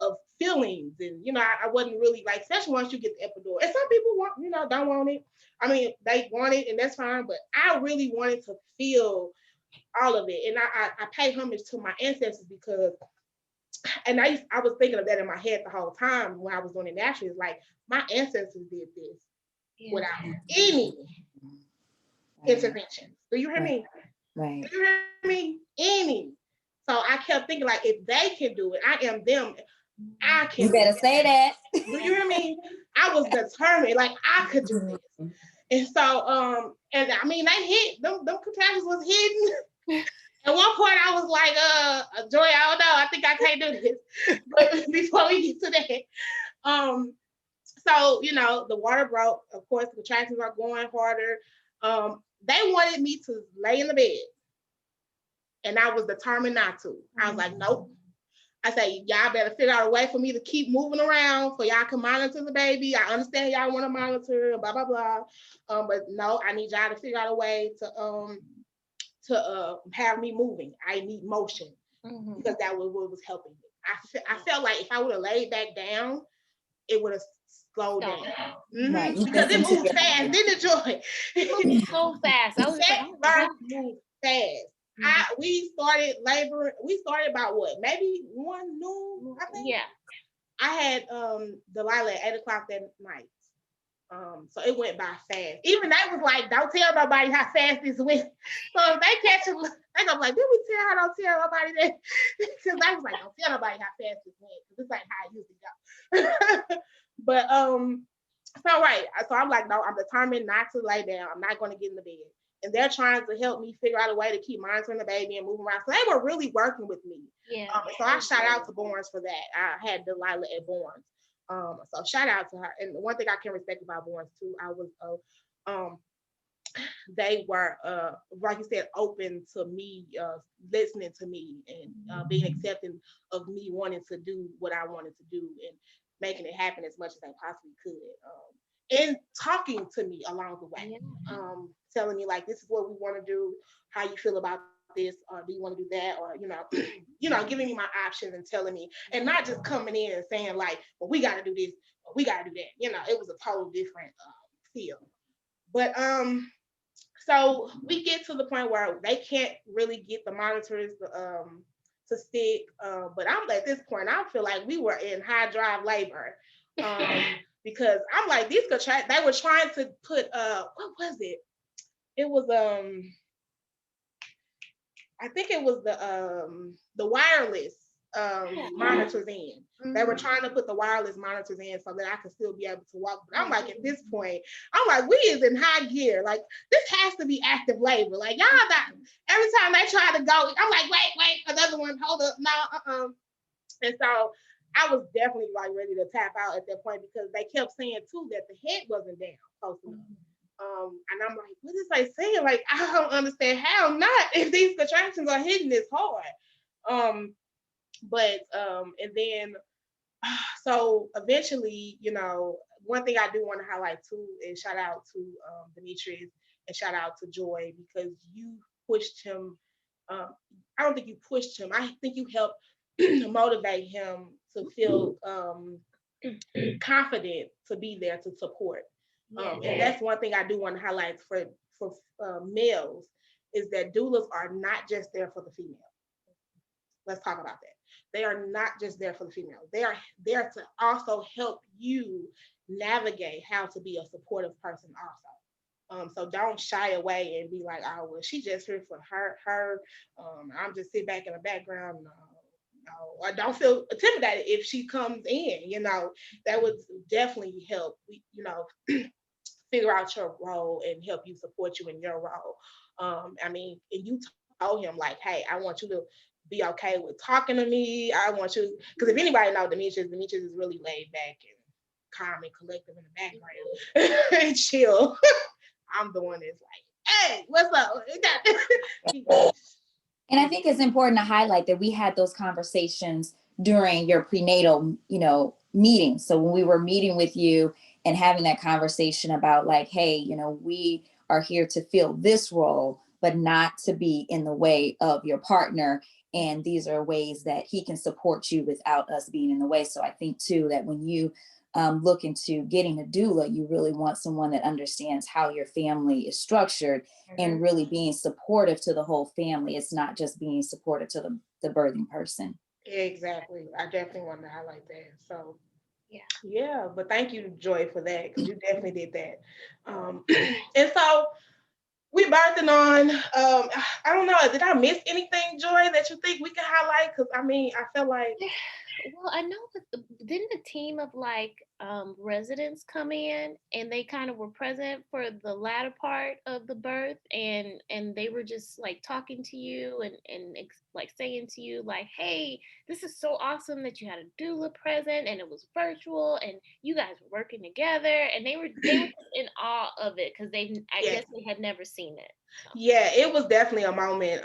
of feelings, and I wasn't really like, especially once you get the epidural. And some people don't want it. I mean, they want it, and that's fine. But I really wanted to feel all of it, and I pay homage to my ancestors because, and I was thinking of that in my head the whole time when I was doing it naturally. It's like my ancestors did this without any intervention. Do you hear me? Right. Do you hear me? Any. So I kept thinking, like, if they can do it, I am them. I can. You better say that. Do you hear me? I was determined, like I could do this. And so, and I mean, they hit them contractions was hidden. At one point, I was like, Joy, I don't know. I think I can't do this. But before we get to that, so the water broke. Of course, the contractions are going harder. They wanted me to lay in the bed, and I was determined not to. I was like, nope. I say, y'all better figure out a way for me to keep moving around so y'all can monitor the baby. I understand y'all want to monitor, blah, blah, blah. But no, I need y'all to figure out a way to have me moving. I need motion because that was what was helping me. I felt like if I would have laid back down, it would have slowed down. Right. Because it moved fast, didn't it, Joy? It moved so fast. I was like, moved fast. We started laboring. We started about what? Maybe 1 noon, I think. Yeah. I had Delilah at 8 o'clock that night. So it went by fast. Even they was like, don't tell nobody how fast this went. So if they catch it, they gonna be like, did we tell her? Don't tell nobody that. Because I was like, don't tell nobody how fast this went. Because it's like how it usually go. But so right. So I'm like, no, I'm determined not to lay down. I'm not gonna get in the bed. And they're trying to help me figure out a way to keep monitoring the baby and moving around. So they were really working with me. Yeah. So I shout out to Barnes for that. I had Delilah at Barnes. So shout out to her. And the one thing I can respect about Barnes too, I was they were like you said, open to me, listening to me and being accepting of me wanting to do what I wanted to do and making it happen as much as I possibly could. And talking to me along the way, telling me like, this is what we want to do, how you feel about this, or do you want to do that, or giving me my options and telling me, and not just coming in and saying like, well, we got to do this, or we got to do that. It was a total different feel. But so we get to the point where they can't really get the monitors to stick. But I'm at this point, I feel like we were in high drive labor. Because I'm like, these contracts, they were trying to put what was it? It was I think it was the wireless monitors in. They were trying to put the wireless monitors in so that I could still be able to walk. But I'm like, at this point, I'm like, we is in high gear. Like, this has to be active labor. Like, y'all got, every time they try to go, I'm like, wait, another one, hold up, no, And so I was definitely like ready to tap out at that point because they kept saying too that the head wasn't down close enough. And I'm like, what is they saying? Like, I don't understand how not if these contractions are hitting this hard. And then so eventually, one thing I do want to highlight too is shout out to Demetrius and shout out to Joy because you pushed him. I don't think you pushed him. I think you helped motivate him to feel confident to be there to support. And that's one thing I do want to highlight for males is that doulas are not just there for the female. Let's talk about that. They are not just there for the female. They are there to also help you navigate how to be a supportive person also. So don't shy away and be like, oh, well, she's just here for her. I'm just sit back in the background. No. Or don't feel intimidated if she comes in, that would definitely help, figure out your role and help you support you in your role. And you told him like, hey, I want you to be okay with talking to me. I want you, because if anybody knows Demetrius is really laid back and calm and collective in the background and chill. I'm the one that's like, hey, what's up? And I think it's important to highlight that we had those conversations during your prenatal, meetings. So when we were meeting with you and having that conversation about like, hey, we are here to fill this role, but not to be in the way of your partner. And these are ways that he can support you without us being in the way. So I think too, that when you look into getting a doula, you really want someone that understands how your family is structured and really being supportive to the whole family. It's not just being supportive to the birthing person. Exactly. I definitely want to highlight that. So yeah, but thank you, Joy, for that, because you definitely did that. And so we birthing on, I don't know, did I miss anything, Joy, that you think we can highlight? Because I feel like, well, I know that didn't the team of residents come in and they kind of were present for the latter part of the birth, and they were just like talking to you and like saying to you like, hey, this is so awesome that you had a doula present and it was virtual and you guys were working together, and they were in awe of it because I guess they had never seen it. So. Yeah, it was definitely a moment.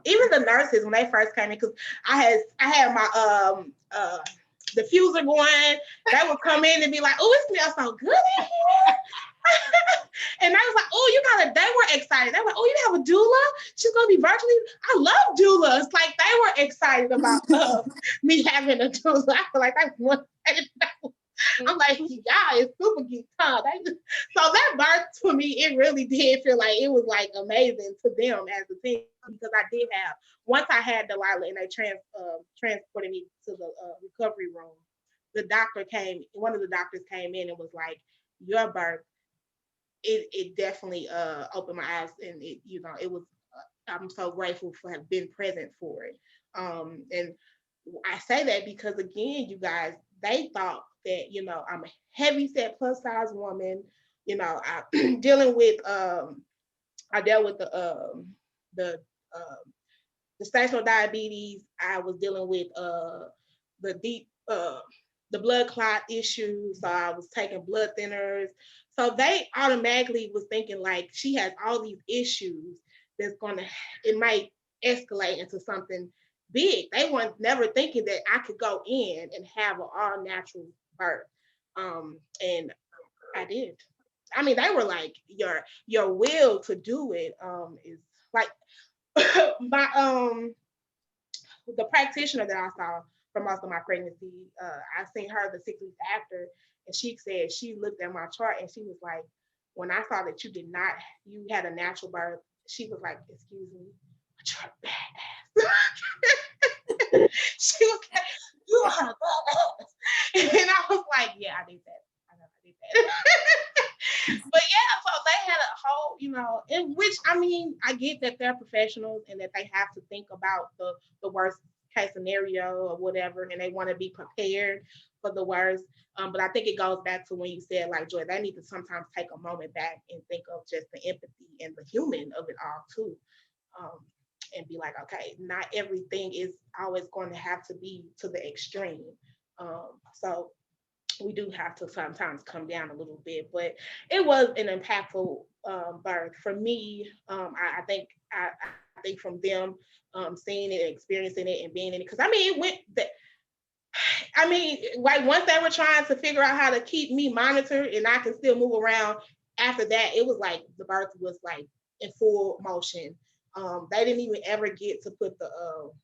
Even the nurses when they first came in, because I had my diffuser going, they would come in and be like, oh, it smells so good in here. And I was like, oh, they were excited. They were like, oh, you have a doula? She's gonna be virtually. I love doulas. Like they were excited about me having a doula. I feel like that's one thing. I'm like, y'all is super geek, huh? So that birth for me, it really did feel like it was like amazing to them as a team, because I did have, once I had Delilah and they transported me to the recovery room, one of the doctors came in and was like, your birth, it definitely opened my eyes, and it was, I'm so grateful for have been present for it. And I say that because, again, you guys, they thought that, I'm a heavy set plus size woman. I dealing with I dealt with the gestational diabetes. I was dealing with the deep the blood clot issues. So I was taking blood thinners. So they automatically was thinking like she has all these issues it might escalate into something big. They weren't never thinking that I could go in and have an all natural birth. And I did. I mean, they were like, your will to do it is like my the practitioner that I saw for most of my pregnancy. I seen her the 6 weeks after, and she said she looked at my chart and she was like, when I saw that you had a natural birth, she was like, excuse me, but you're a badass. She was like, you are a badass. And I was like, yeah, I did that. I know I did that. But yeah, so they had a whole, in which, I mean, I get that they're professionals and that they have to think about the worst case scenario or whatever, and they want to be prepared for the worst. But I think it goes back to when you said, like, Joy, they need to sometimes take a moment back and think of just the empathy and the human of it all too. And be like, okay, not everything is always going to have to be to the extreme. So we do have to sometimes come down a little bit, but it was an impactful birth for me. I think from them seeing it, experiencing it, and being in it, because I mean, like once they were trying to figure out how to keep me monitored and I can still move around. After that, it was like the birth was like in full motion. They didn't even ever get to put the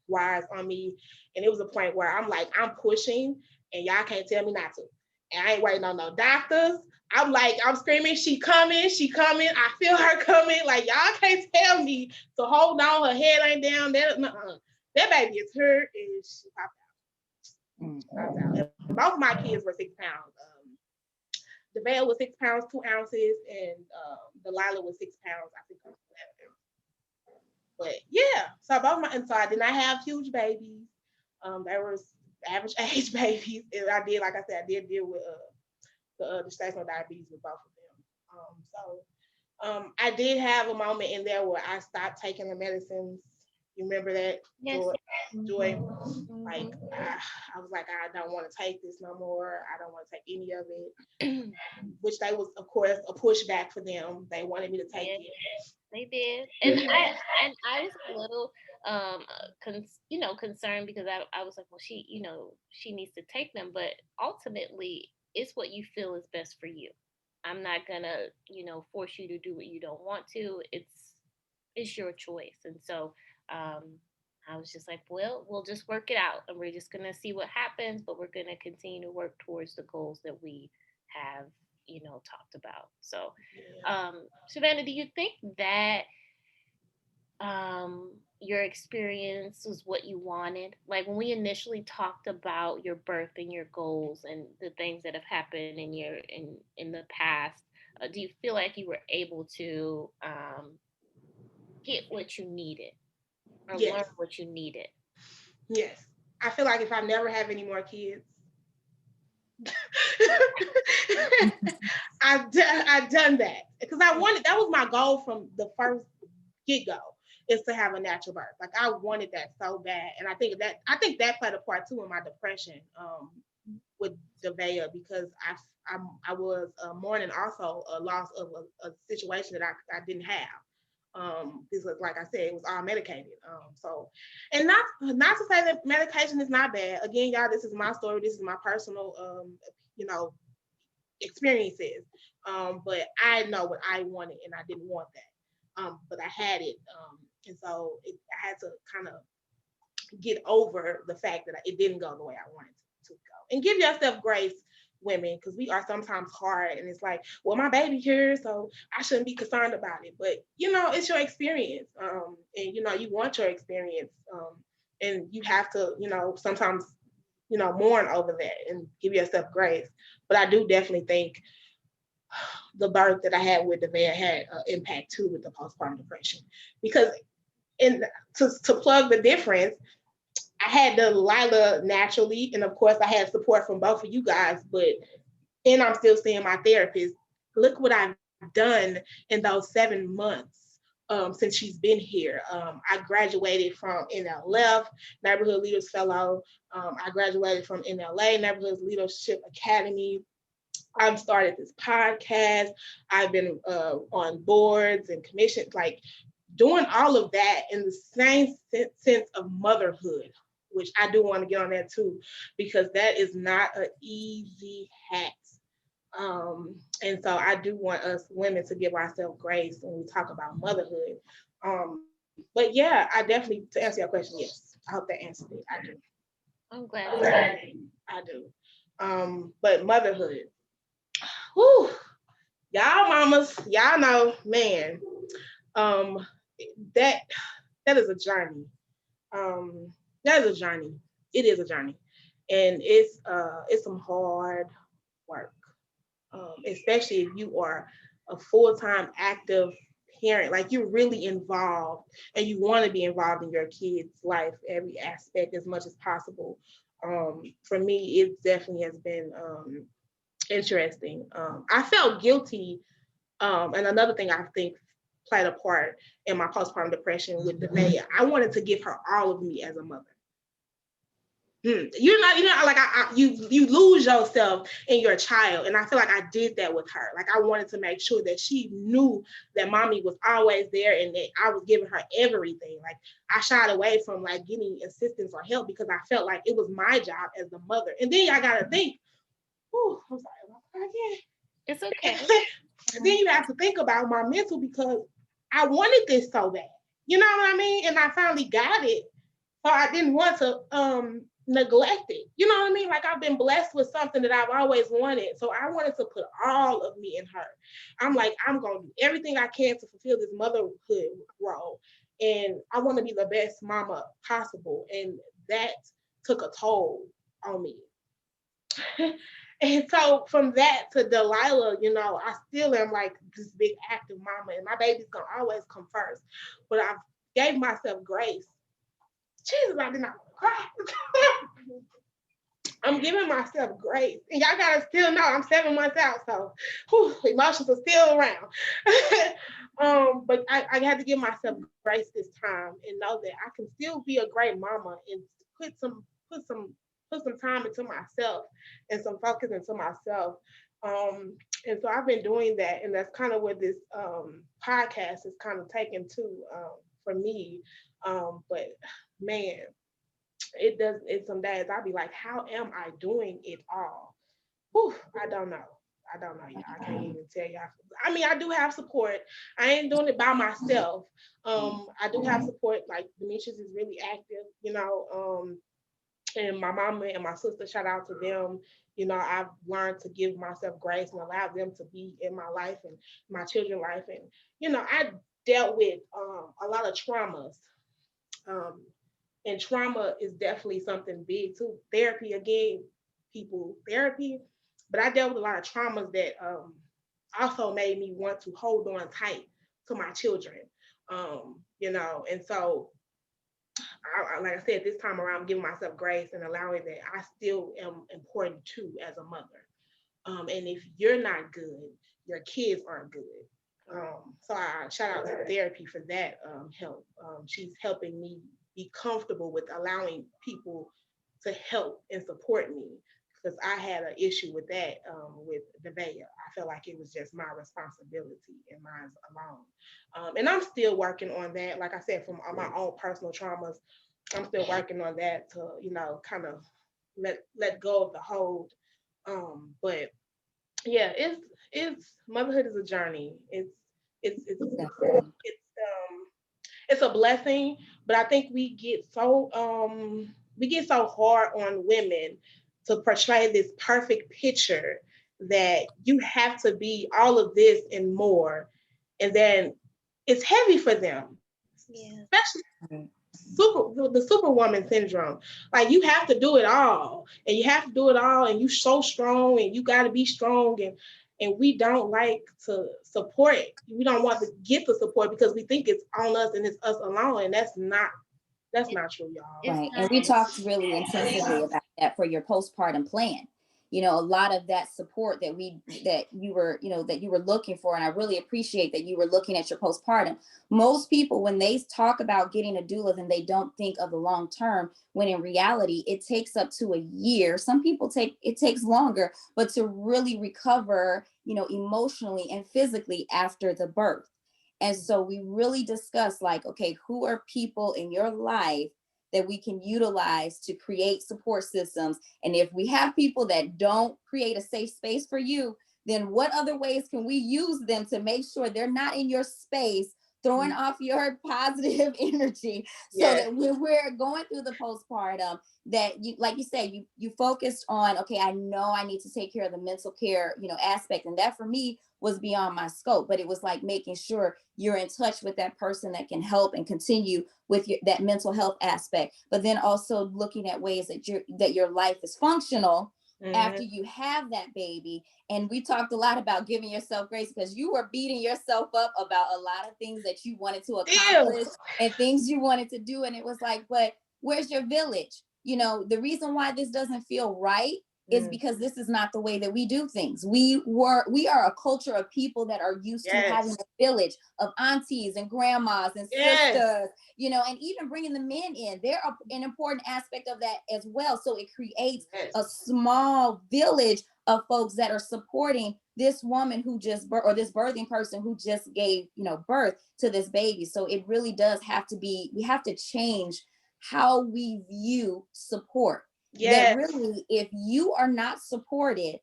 wires on me, and it was a point where I'm like, I'm pushing, and y'all can't tell me not to. And I ain't waiting on no doctors. I'm screaming, she coming. I feel her coming. Like, y'all can't tell me to hold on. Her head ain't down. That baby is hurt, and she popped out. And both of my kids were 6 pounds. The veil was 6 pounds, 2 ounces, and Delilah was 6 pounds. I think I was 11. But yeah, so I did not have huge babies. They were average age babies. And I did, like I said, I did deal with the gestational diabetes with both of them. I did have a moment in there where I stopped taking the medicines. You remember that? Yes. Joy? Like, I was like, I don't want to take this no more. I don't want to take any of it. Which they was, of course, a pushback for them. They wanted me to take it. They did, and I was a little concerned because I was like, well, she needs to take them, but ultimately it's what you feel is best for you. I'm not gonna force you to do what you don't want to. It's your choice. And so I was just like, well, we'll just work it out, and we're just gonna see what happens, but we're gonna continue to work towards the goals that we have talked about. So Savannah, do you think that your experience was what you wanted? Like when we initially talked about your birth and your goals and the things that have happened in the past, do you feel like you were able to get what you needed or learn what you needed? Yes. I feel like if I never have any more kids, I've done that because that was my goal from the first get-go, is to have a natural birth. Like I wanted that so bad. And I think that played a part too in my depression with Devea, because I was mourning also a loss of a situation that I didn't have. Because like I said, it was all medicated. So, and not to say that medication is not bad. Again, y'all, this is my story. This is my personal, experiences. But I know what I wanted, and I didn't want that. But I had it, and so I had to kind of get over the fact that it didn't go the way I wanted to go. And give yourself grace, women, because we are sometimes hard, and it's like, well, my baby here, so I shouldn't be concerned about it. But it's your experience, and you want your experience, and you have to, sometimes, mourn over that and give yourself grace. But I do definitely think the birth that I had with Nevaeh had an impact too with the postpartum depression, because to plug the difference, I had Delilah naturally, and of course I had support from both of you guys, and I'm still seeing my therapist. Look what I've done in those 7 months since she's been here. I graduated from NLF, Neighborhood Leaders Fellow. I graduated from NLA, Neighborhood Leadership Academy. I've started this podcast. I've been on boards and commissions, like doing all of that in the same sense of motherhood, which I do want to get on that too, because that is not an easy hat. And so I do want us women to give ourselves grace when we talk about motherhood. But yeah, I definitely, to answer your question, yes. I hope that answered it. I do. I'm glad. I do. But motherhood, whew, y'all mamas, y'all know, man, that is a journey. That is a journey. It is a journey, and it's some hard work, especially if you are a full-time active parent, like you're really involved and you want to be involved in your kids' life, every aspect as much as possible. For me, it definitely has been interesting. I felt guilty, and another thing I think played a part in my postpartum depression with Nevaeh, I wanted to give her all of me as a mother. You're not like you lose yourself in your child, and I feel like I did that with her. Like I wanted to make sure that she knew that mommy was always there and that I was giving her everything. Like I shied away from like getting assistance or help because I felt like it was my job as the mother. And then I gotta think, I'm sorry, it's okay. Then you have to think about my mental, because I wanted this so bad. You know what I mean? And I finally got it. So I didn't want to neglect it. You know what I mean? Like I've been blessed with something that I've always wanted. So I wanted to put all of me in her. I'm like, I'm going to do everything I can to fulfill this motherhood role. And I want to be the best mama possible. And that took a toll on me. And so from that to Delilah, I still am like this big active mama, and my baby's gonna always come first. But I gave myself grace. Jesus, I did not cry. I'm giving myself grace. And y'all gotta still know I'm 7 months out, so emotions are still around. But I had to give myself grace this time and know that I can still be a great mama and put some time into myself and some focus into myself. And so I've been doing that, and that's kind of what this podcast is kind of taken to for me. But man, it's some days I'll be like, how am I doing it all? Whew, I don't know, y'all. I can't even tell y'all. I mean, I do have support. I ain't doing it by myself. I do have support, like Demetrius is really active, and my mama and my sister, shout out to them. I've learned to give myself grace and allow them to be in my life and my children's life. And, I dealt with a lot of traumas. And trauma is definitely something big too. Therapy, again, therapy. But I dealt with a lot of traumas that also made me want to hold on tight to my children. And so like I said, this time around, I'm giving myself grace and allowing that I still am important too as a mother. And if you're not good, your kids aren't good. So I shout out to therapy for that help. She's helping me be comfortable with allowing people to help and support me, because I had an issue with that with Nevaeh. I felt like it was just my responsibility and mine alone. And I'm still working on that. Like I said, from my own personal traumas, I'm still working on that to, kind of let go of the hold. But yeah, it's motherhood is a journey. It's a blessing, but I think we get so hard on women to portray this perfect picture that you have to be all of this and more, and then it's heavy for them. Yeah. Especially the superwoman syndrome. Like you have to do it all, and you have to do it all, and you so strong, and you got to be strong, and we don't like to support. We don't want to get the support because we think it's on us and it's us alone, and that's not true, y'all. Right. And we talked really intensively about that for your postpartum plan. You know, a lot of that support that you were looking for. And I really appreciate that you were looking at your postpartum. Most people, when they talk about getting a doula, then they don't think of the long term, when in reality, it takes up to a year. Some people it takes longer, but to really recover, emotionally and physically after the birth. And so we really discussed, like, okay, who are people in your life that we can utilize to create support systems? And if we have people that don't create a safe space for you, then what other ways can we use them to make sure they're not in your space, throwing off your positive energy, so that when we're going through the postpartum, that you, like you said, you focused on, okay, I know I need to take care of the mental care, aspect. And that for me was beyond my scope, but it was like making sure you're in touch with that person that can help and continue with that mental health aspect, but then also looking at ways that your life is functional after you have that baby. And we talked a lot about giving yourself grace, because you were beating yourself up about a lot of things that you wanted to accomplish and things you wanted to do. And it was like, but where's your village? The reason why this doesn't feel right is because this is not the way that we do things. We are a culture of people that are used to having a village of aunties and grandmas and sisters, and even bringing the men in. They're an important aspect of that as well. So it creates a small village of folks that are supporting this woman who just or this birthing person who just gave, birth to this baby. So it really does have to be, we have to change how we view support. That really, if you are not supported,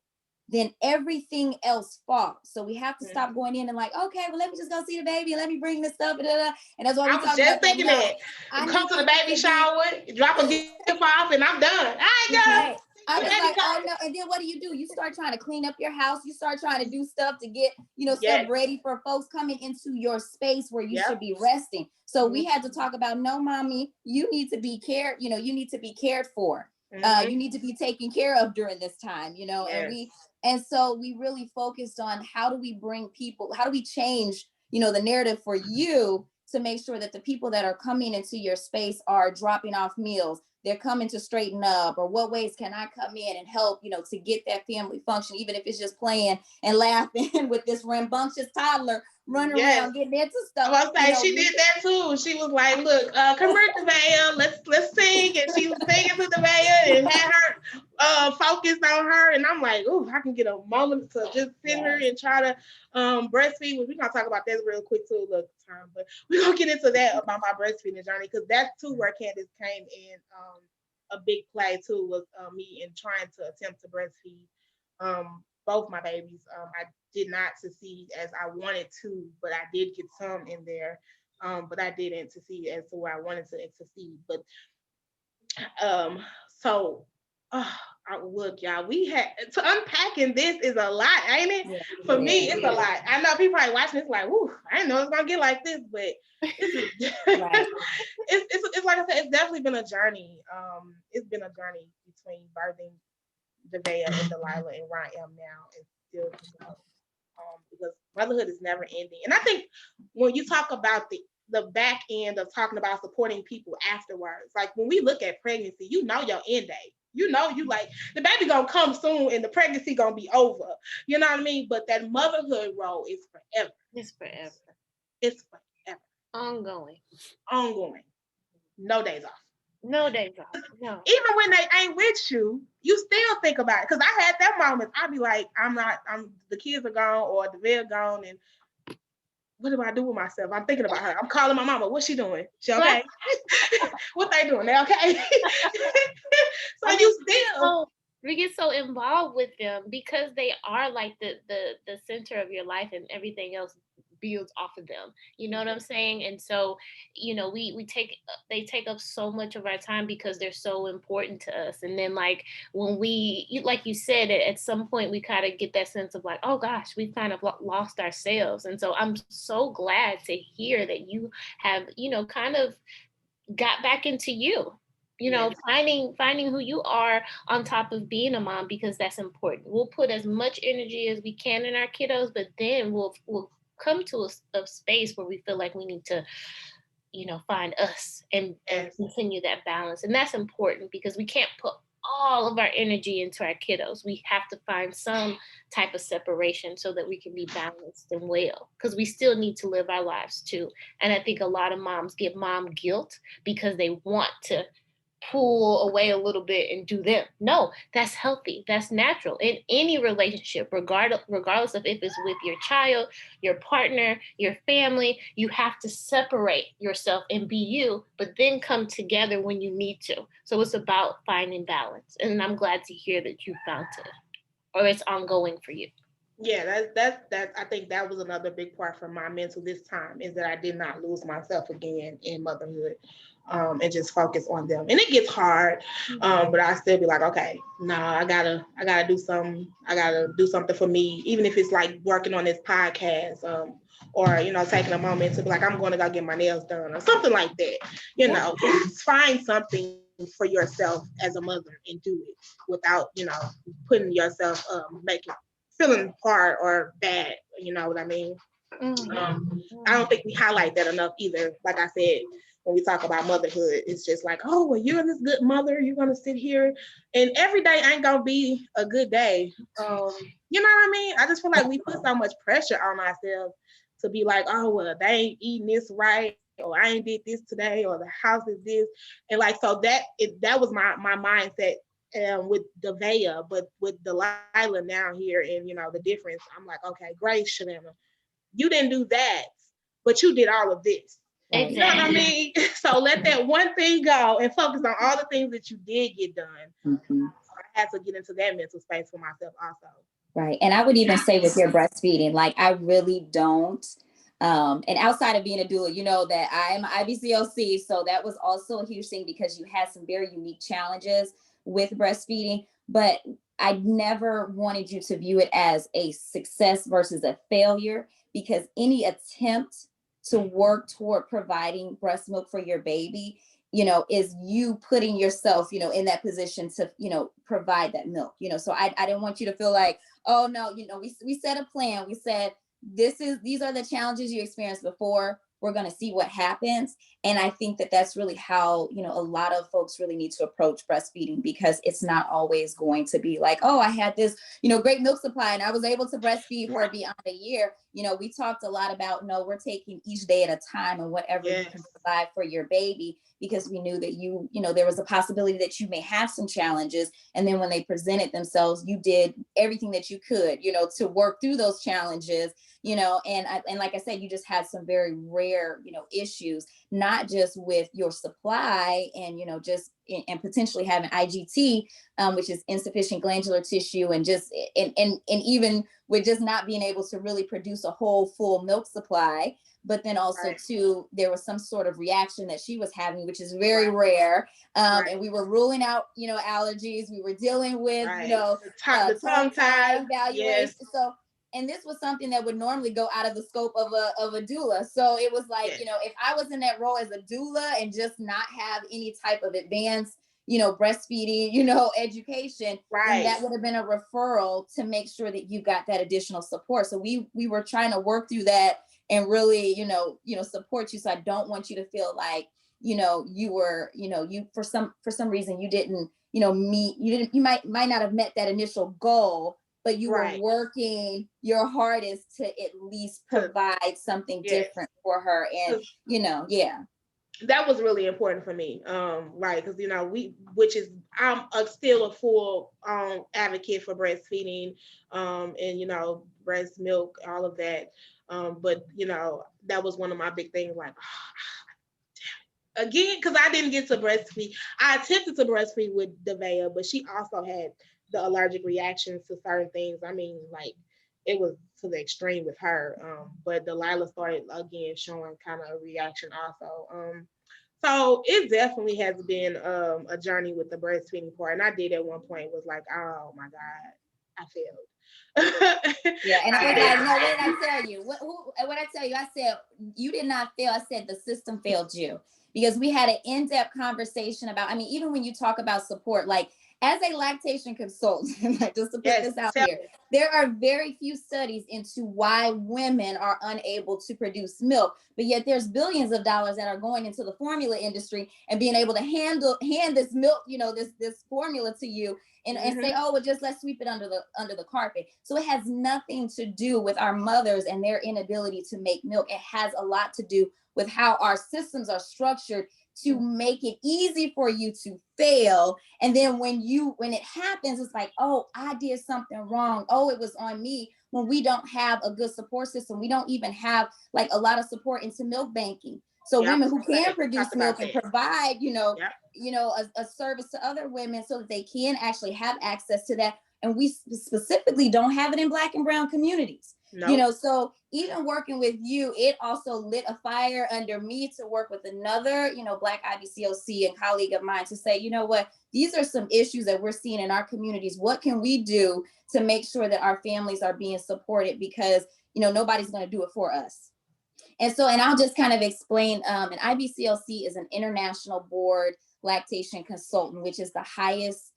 then everything else falls. So we have to stop going in and like, okay, well, let me just go see the baby and let me bring this stuff. And that's why we talk about that. I was just thinking that. Come to the baby shower, drop a gift off, and I'm done. I was like, oh no. And then what do? You start trying to clean up your house. You start trying to do stuff to get, stuff ready for folks coming into your space where you should be resting. So we had to talk about, no, mommy, you need to be cared, you need to be cared for. You need to be taken care of during this time, and so we really focused on how do we change, the narrative for you to make sure that the people that are coming into your space are dropping off meals, they're coming to straighten up, or what ways can I come in and help, to get that family function, even if it's just playing and laughing with this rambunctious toddler running around getting into stuff. I was like, she did that too. She was like, look, come here to Vaya, let's sing. And she was singing to the Vaya and had her focused on her. And I'm like, ooh, I can get a moment to just sit here and try to breastfeed. We're gonna talk about that real quick too, look, time, but we're gonna get into that about my breastfeeding journey, because that's too where Candace came in a big play too, was me in trying to attempt to breastfeed both my babies. I did not succeed as I wanted to, but I did get some in there. But I didn't succeed as to where I wanted to succeed. But look, y'all, we had to unpacking this is a lot, ain't it? Yeah, for me, it's a lot. I know people probably watching this like, whoo, I didn't know it's gonna get like this, but this is it's like I said, it's definitely been a journey. It's been a journey between birthing Devea and Delilah and where I am now, and still because motherhood is never ending. And I think when you talk about the back end of talking about supporting people afterwards, like when we look at pregnancy, your end date. You like the baby gonna come soon and the pregnancy gonna be over. You know what I mean? But that motherhood role is forever. It's forever. It's forever. Ongoing. No days off. No days off. No. Even when they ain't with you, you still think about it. Because I had that moment. I'd be like, the kids are gone or they're gone, and what do I do with myself? I'm thinking about her. I'm calling my mama. What's she doing? She okay? What they doing? They okay? So you still. We get so involved with them because they are like the center of your life, and everything else builds off of them. You know what I'm saying? And so, they take up so much of our time because they're so important to us. And then like when like you said, at some point we kind of get that sense of like, oh gosh, we've kind of lost ourselves. And so I'm so glad to hear that you have, kind of got back into you. You know, finding who you are on top of being a mom, because that's important. We'll put as much energy as we can in our kiddos, but then we'll come to a space where we feel like we need to, you know, find us and continue that balance. And that's important because we can't put all of our energy into our kiddos. We have to find some type of separation so that we can be balanced and well, because we still need to live our lives too. And I think a lot of moms get mom guilt because they want to pull away a little bit and do them. No, that's healthy. That's natural in any relationship, regardless of if it's with your child, your partner, your family. You have to separate yourself and be you, but then come together when you need to. So it's about finding balance. And I'm glad to hear that you found it, or it's ongoing for you. Yeah, that I think that was another big part for my mental this time, is that I did not lose myself again in motherhood, and just focus on them. And it gets hard, but I still be like, okay, no, I gotta do something. I gotta do something for me, even if it's like working on this podcast, or you know, taking a moment to be like, I'm going to go get my nails done or something like that. You know, find something for yourself as a mother and do it without, you know, putting yourself feeling hard or bad, you know what I mean? I don't think we highlight that enough either. Like I said, when we talk about motherhood, it's just like, oh, well, you're this good mother. You're gonna sit here, and every day ain't gonna be a good day. You know what I mean? I just feel like we put so much pressure on ourselves to be like, oh, well, they ain't eating this right, or I ain't did this today, or the house is this, and like so that was my mindset. With Devea, but with Delilah now here, and you know the difference, I'm like, okay, Grace, Shalana, you didn't do that, but you did all of this. Exactly. You know what I mean? So let that one thing go and focus on all the things that you did get done. So I had to get into that mental space for myself also. Right. And I would even say with your breastfeeding, like I really don't. And outside of being a doula, you know that I am IBCLC. So that was also a huge thing because you had some very unique challenges with breastfeeding. But I never wanted you to view it as a success versus a failure, because any attempt to work toward providing breast milk for your baby, you know, is you putting yourself, you know, in that position to, you know, provide that milk, you know. So I didn't want you to feel like, oh no, you know, we set a plan. We said, these are the challenges you experienced before. We're going to see what happens. And I think that that's really how, you know, a lot of folks really need to approach breastfeeding, because it's not always going to be like, oh, I had this, you know, great milk supply and I was able to breastfeed for beyond a year. You know, we talked a lot about, no, we're taking each day at a time and whatever you can provide for your baby, because we knew that you know, there was a possibility that you may have some challenges. And then when they presented themselves, you did everything that you could, you know, to work through those challenges, you know, and like I said, you just had some very rare, you know, issues, not just with your supply and, you know, just and potentially having IGT, which is insufficient glandular tissue, and just and even with just not being able to really produce a whole full milk supply. But then also too, there was some sort of reaction that she was having, which is very rare. And we were ruling out, you know, allergies. We were dealing with, you know, the tongue tie evaluation. So, and this was something that would normally go out of the scope of a doula. So it was like, you know, if I was in that role as a doula and just not have any type of advanced, you know, breastfeeding, you know, education, then that would have been a referral to make sure that you got that additional support. So we were trying to work through that and really, you know, support you. So I don't want you to feel like, you know, you were, you know, you for some reason you didn't, you know, you might not have met that initial goal, but you were working your hardest to at least provide something different for her. And, you know, that was really important for me, right? Because, you know, I'm still a full advocate for breastfeeding, and, you know, breast milk, all of that. But, you know, that was one of my big things, like, again, because I didn't get to breastfeed. I attempted to breastfeed with Devea, but she also had the allergic reactions to certain things. I mean, like, it was to the extreme with her. But Delilah started again showing kind of a reaction also. So it definitely has been a journey with the breastfeeding part. And I did at one point was like, oh my God, I failed. Yeah, and I was like, no, what did I tell you? What I tell you? I said, you did not fail. I said the system failed you. because we had an in-depth conversation about, I mean, even when you talk about support, like as a lactation consultant, just to put this out here, there are very few studies into why women are unable to produce milk, but yet there's billions of dollars that are going into the formula industry and being able to hand this milk, this formula to you and say, oh, well, just let's sweep it under the carpet. So it has nothing to do with our mothers and their inability to make milk. It has a lot to do with how our systems are structured to make it easy for you to fail. And then when it happens, it's like, oh, I did something wrong. Oh, it was on me. When we don't have a good support system, we don't even have like a lot of support into milk banking. So women who can produce milk and provide, a service to other women so that they can actually have access to that. And we specifically don't have it in Black and brown communities. Nope. So even working with you, it also lit a fire under me to work with another, Black IBCLC and colleague of mine to say, you know what, these are some issues that we're seeing in our communities. What can we do to make sure that our families are being supported? Because, nobody's going to do it for us. And I'll just kind of explain, an IBCLC is an international board lactation consultant, which is the highest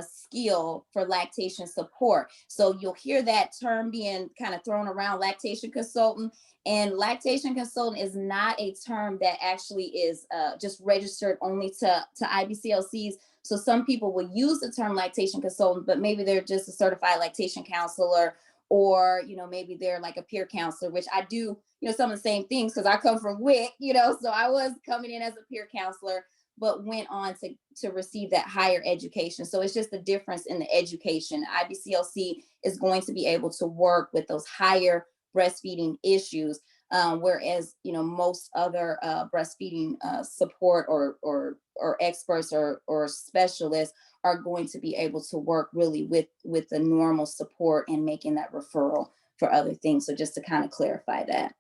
skill for lactation support. So you'll hear that term being kind of thrown around, lactation consultant. And lactation consultant is not a term that actually is just registered only to IBCLCs. So some people will use the term lactation consultant, but maybe they're just a certified lactation counselor, or, maybe they're like a peer counselor, which I do, some of the same things because I come from WIC, so I was coming in as a peer counselor, but went on to receive that higher education. So it's just the difference in the education. IBCLC is going to be able to work with those higher breastfeeding issues, whereas, most other breastfeeding support or experts or specialists are going to be able to work really with the normal support and making that referral for other things. So just to kind of clarify that.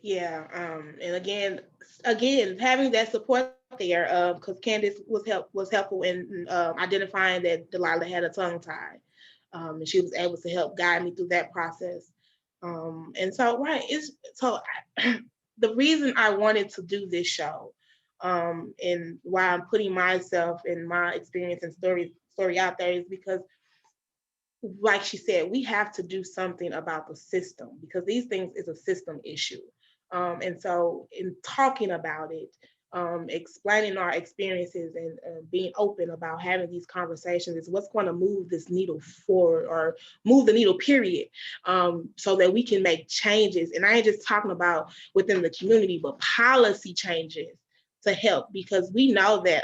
Yeah, and again, having that support there, because Candace was helpful in identifying that Delilah had a tongue tie, and she was able to help guide me through that process. And so, the reason I wanted to do this show, and why I'm putting myself and my experience and story out there is because, like she said, we have to do something about the system, because these things is a system issue. And so in talking about it, explaining our experiences and being open about having these conversations is what's going to move this needle forward, or move the needle, period, so that we can make changes. And I ain't just talking about within the community, but policy changes to help, because we know that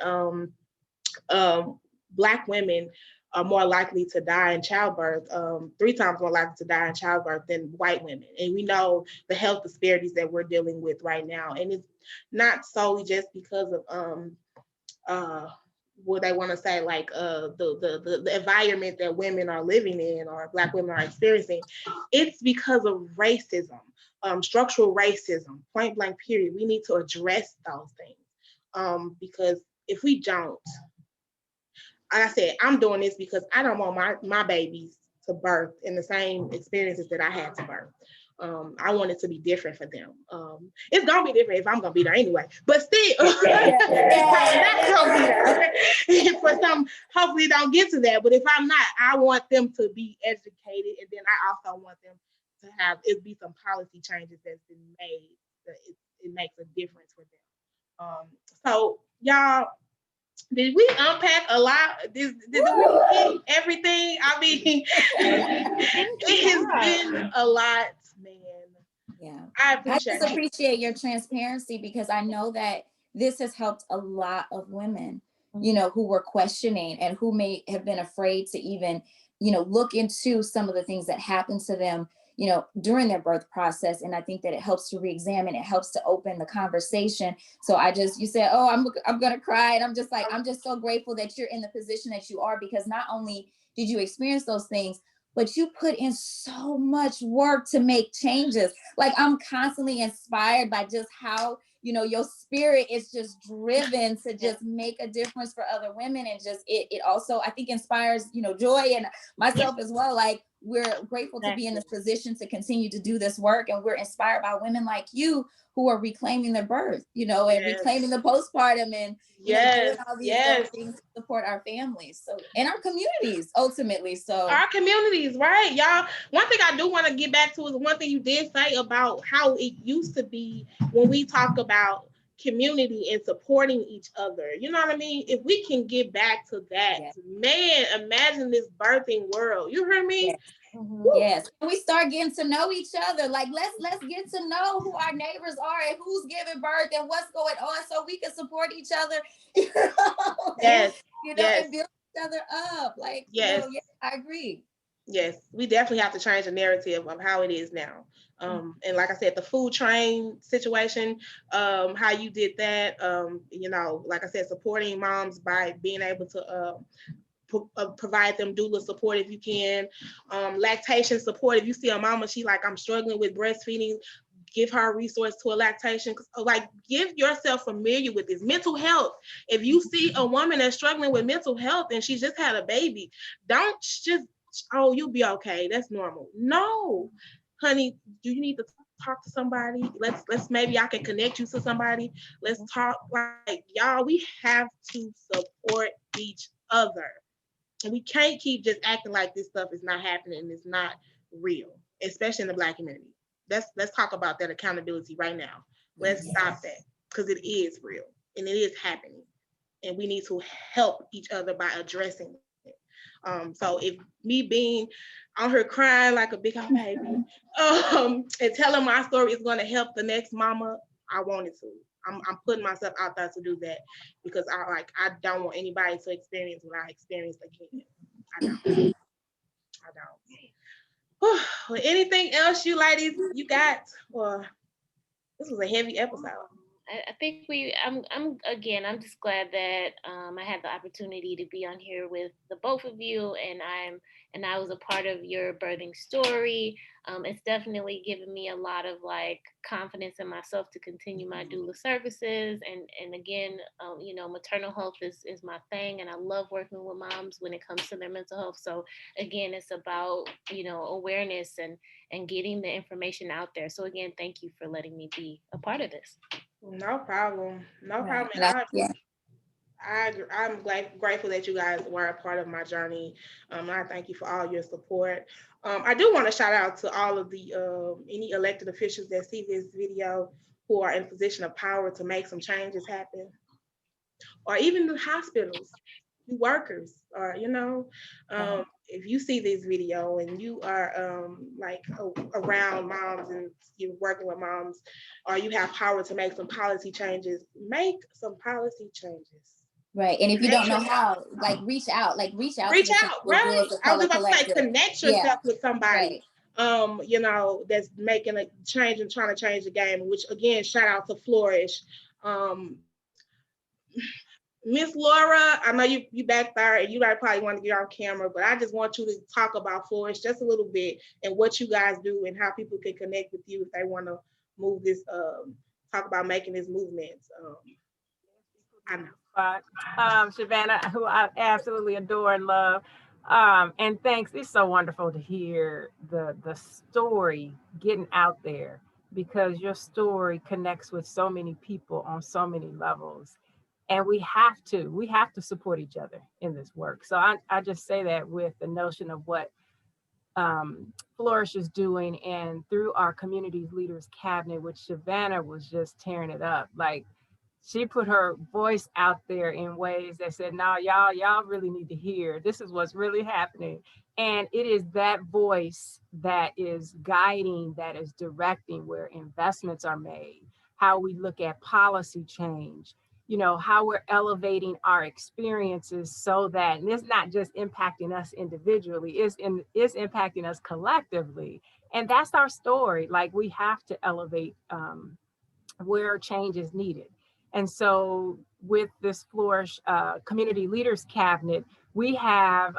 Black women are more likely to die in childbirth, 3 times more likely to die in childbirth than white women. And we know the health disparities that we're dealing with right now. And it's not solely just because of what they want to say, like the environment that women are living in or Black women are experiencing. It's because of racism, structural racism, point blank, period. We need to address those things, because if we don't, like I said, I'm doing this because I don't want my babies to birth in the same experiences that I had to birth. I want it to be different for them. It's gonna be different if I'm gonna be there anyway, but still, not gonna be there. For some, hopefully don't get to that. But if I'm not, I want them to be educated, and then I also want them to have it be some policy changes that's been made that it makes a difference for them. So y'all, did we unpack a lot? Did we get everything? I mean, it has been a lot, man. Yeah. I just appreciate your transparency, because I know that this has helped a lot of women, who were questioning and who may have been afraid to even, look into some of the things that happened to them, during their birth process. And I think that it helps to re-examine, it helps to open the conversation. So you said, oh, I'm going to cry. And I'm just like, I'm just so grateful that you're in the position that you are, because not only did you experience those things, but you put in so much work to make changes. Like, I'm constantly inspired by just how, your spirit is just driven to just make a difference for other women. And just, it also, I think, inspires, Joy and myself as well. Like, we're grateful to be in this position to continue to do this work. And we're inspired by women like you who are reclaiming their birth, you know, and reclaiming the postpartum and doing all these things to support our families. So, and our communities ultimately. So our communities, right? Y'all, one thing I do want to get back to is one thing you did say about how it used to be when we talk about community and supporting each other. You know what I mean? If we can get back to that, man, imagine this birthing world. You heard me? Yes. Yes, we start getting to know each other. Like let's get to know who our neighbors are and who's giving birth and what's going on, so we can support each other. You know? And build each other up. Like, I agree. Yes, we definitely have to change the narrative of how it is now. And like I said, the food train situation, how you did that, like I said, supporting moms by being able to provide them doula support if you can, lactation support. If you see a mama, she like, I'm struggling with breastfeeding, give her a resource to a lactation. Like, give yourself familiar with this. Mental health. If you see a woman that's struggling with mental health and she just had a baby, don't just, oh, you'll be okay, that's normal. No, honey, do you need to talk to somebody? Let's maybe I can connect you to somebody. Let's talk. Like, y'all, we have to support each other. And we can't keep just acting like this stuff is not happening and it's not real, especially in the Black community. Let's talk about that accountability right now. Let's stop that, because it is real and it is happening. And we need to help each other by addressing it. So if me being on her crying like a big old baby, and telling my story is going to help the next mama, I wanted to. I'm putting myself out there to do that, because I don't want anybody to experience what I experienced again. I don't. Well, anything else you ladies you got? Well, this was a heavy episode. I think I'm just glad that I had the opportunity to be on here with the both of you, and I was a part of your birthing story. It's definitely given me a lot of like confidence in myself to continue my doula services. And again, maternal health is my thing, and I love working with moms when it comes to their mental health. So again, it's about, awareness and getting the information out there. So again, thank you for letting me be a part of this. No problem. I'm grateful that you guys were a part of my journey. I thank you for all your support. I do want to shout out to all of the any elected officials that see this video who are in a position of power to make some changes happen, or even the hospitals, you workers, or if you see this video and you are around moms and you're working with moms, or you have power to make some policy changes, make some policy changes. Right. And if you don't know how, reach out. Right. I was about to say, connect yourself with somebody, that's making a change and trying to change the game, which again, shout out to Flourish. Miss Laura, I know you back there and you probably want to get on camera, but I just want you to talk about Flourish just a little bit and what you guys do and how people can connect with you if they want to move this, talk about making this movement. I know. Savannah, who I absolutely adore and love. And thanks. It's so wonderful to hear the story getting out there, because your story connects with so many people on so many levels. And we have to support each other in this work. So I just say that with the notion of what Flourish is doing, and through our Community Leaders Cabinet, which Savannah was just tearing it up. Like, she put her voice out there in ways that said, no, y'all really need to hear. This is what's really happening. And it is that voice that is guiding, that is directing where investments are made, how we look at policy change, how we're elevating our experiences, so that it's not just impacting us individually, it's impacting us collectively. And that's our story. Like, we have to elevate where change is needed. And so with this Flourish Community Leaders Cabinet, we have,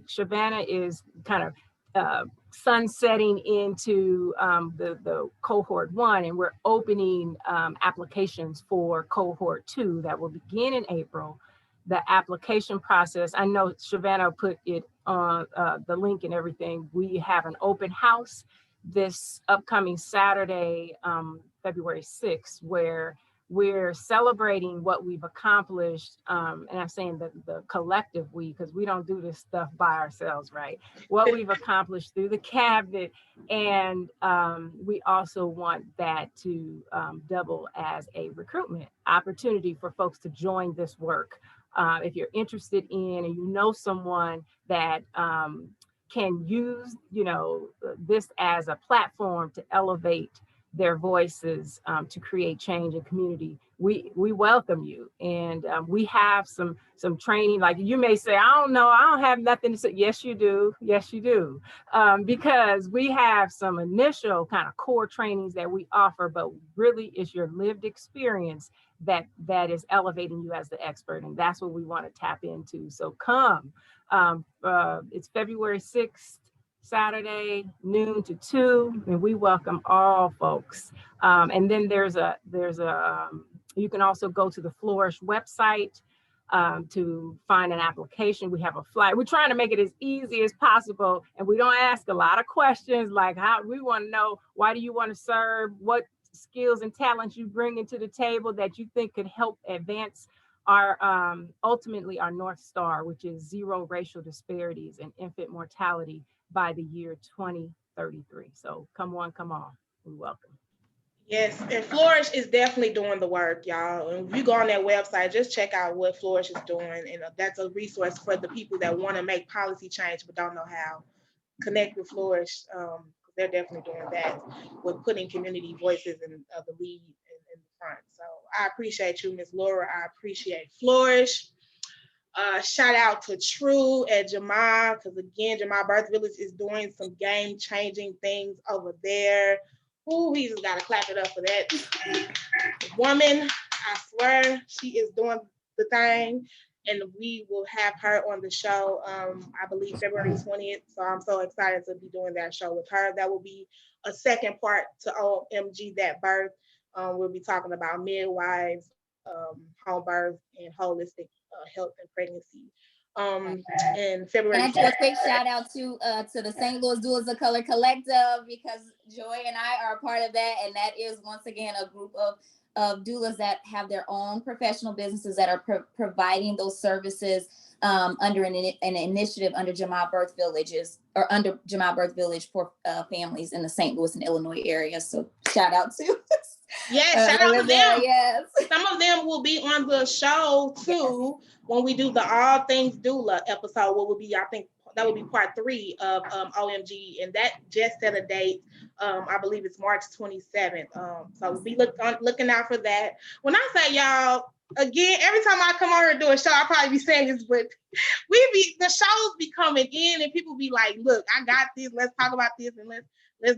Savannah is kind of sunsetting into the cohort 1, and we're opening applications for cohort 2 that will begin in April. the application process. I know Savannah put it on the link and everything. We have an open house this upcoming Saturday, February 6th, where we're celebrating what we've accomplished. And I'm saying the collective we, because we don't do this stuff by ourselves, right? What we've accomplished through the cabinet. And we also want that to double as a recruitment opportunity for folks to join this work. If you're interested in, and you know someone that can use, this as a platform to elevate their voices, to create change in community, we welcome you. And we have some training. Like, you may say, I don't know, I don't have nothing to say. Yes, you do. Yes, you do. Because we have some initial kind of core trainings that we offer, but really it's your lived experience that is elevating you as the expert. And that's what we want to tap into. So come. It's February 6th, Saturday, noon to 2, and we welcome all folks. And then you can also go to the Flourish website to find an application. We have a flyer. We're trying to make it as easy as possible, and we don't ask a lot of questions like how we want to know, why do you want to serve? What skills and talents you bring into the table that you think could help advance our ultimately our North Star, which is zero racial disparities and infant mortality by the year 2033. So come on, we welcome. Yes, and Flourish is definitely doing the work, y'all. And if you go on their website, just check out what Flourish is doing, and that's a resource for the people that want to make policy change but don't know how. Connect with Flourish. They're definitely doing that with putting community voices in the lead in the front. So I appreciate you, Ms. Laura. I appreciate Flourish. Shout out to True at Jamal, because again, Jamal Birth Village is doing some game-changing things over there. Ooh, we just gotta clap it up for that woman. I swear she is doing the thing, and we will have her on the show, I believe February 20th. So I'm so excited to be doing that show with her. That will be a second part to OMG That Birth. We'll be talking about midwives, home birth, and holistic health and pregnancy. And February. And I do a quick shout out to the St. Louis Doulas of Color Collective, because Joy and I are a part of that, and that is once again a group of doulas that have their own professional businesses that are providing those services under an initiative under Jamal Birth Villages, or under Jamal Birth Village for families in the St. Louis and Illinois area. So shout out to yes, shout out to them. Yes. Some of them will be on the show too, yes, when we do the All Things Doula episode. What will be, I think that will be part 3 of OMG, and that just set a date. I believe it's March 27th. So we'll be looking out for that. When I say y'all, again, every time I come on here and do a show, I'll probably be saying this, but the shows be coming in and people be like, look, I got this, let's talk about this, and let's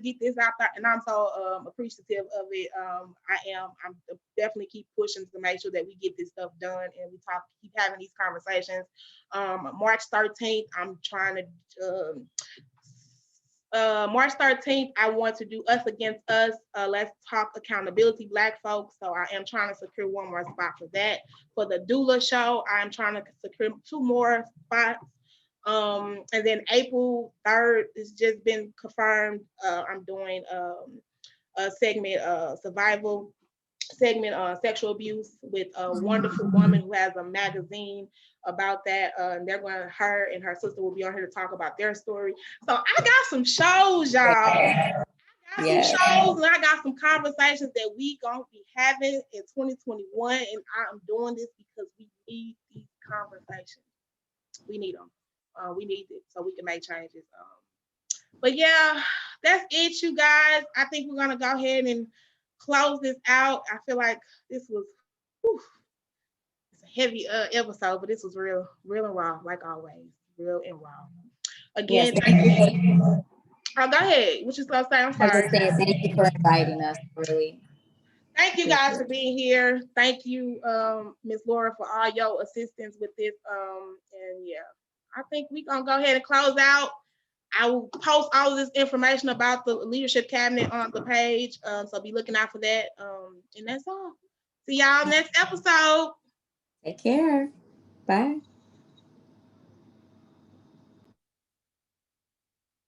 get this out there. And I'm so appreciative of it. I'm definitely keep pushing to make sure that we get this stuff done, and we keep having these conversations. March 13th, I'm trying to March 13th, I want to do Us Against Us. Let's talk accountability, Black folks. So I am trying to secure one more spot for that. For the doula show, I'm trying to secure 2 more spots. And then April 3rd, it's just been confirmed. I'm doing a segment, survival segment on sexual abuse with a wonderful woman who has a magazine about that. And her and her sister will be on here to talk about their story. So I got some shows, y'all. I got some shows, and I got some conversations that we gonna be having in 2021. And I'm doing this because we need these conversations. We need them. We need it so we can make changes. But yeah, that's it, you guys. I think we're gonna go ahead and close this out. I feel like this was it's a heavy episode, but this was real and raw, like always. Real and raw. Again, yes, thank you. Oh, go ahead. What you supposed to say? I'm sorry. I was just saying, thank you for inviting us, really. Thank you guys for being here. Thank you, Ms. Laura, for all your assistance with this. And yeah, I think we're gonna go ahead and close out. I will post all of this information about the leadership cabinet on the page. So be looking out for that. And that's all. See y'all next episode. Take care. Bye.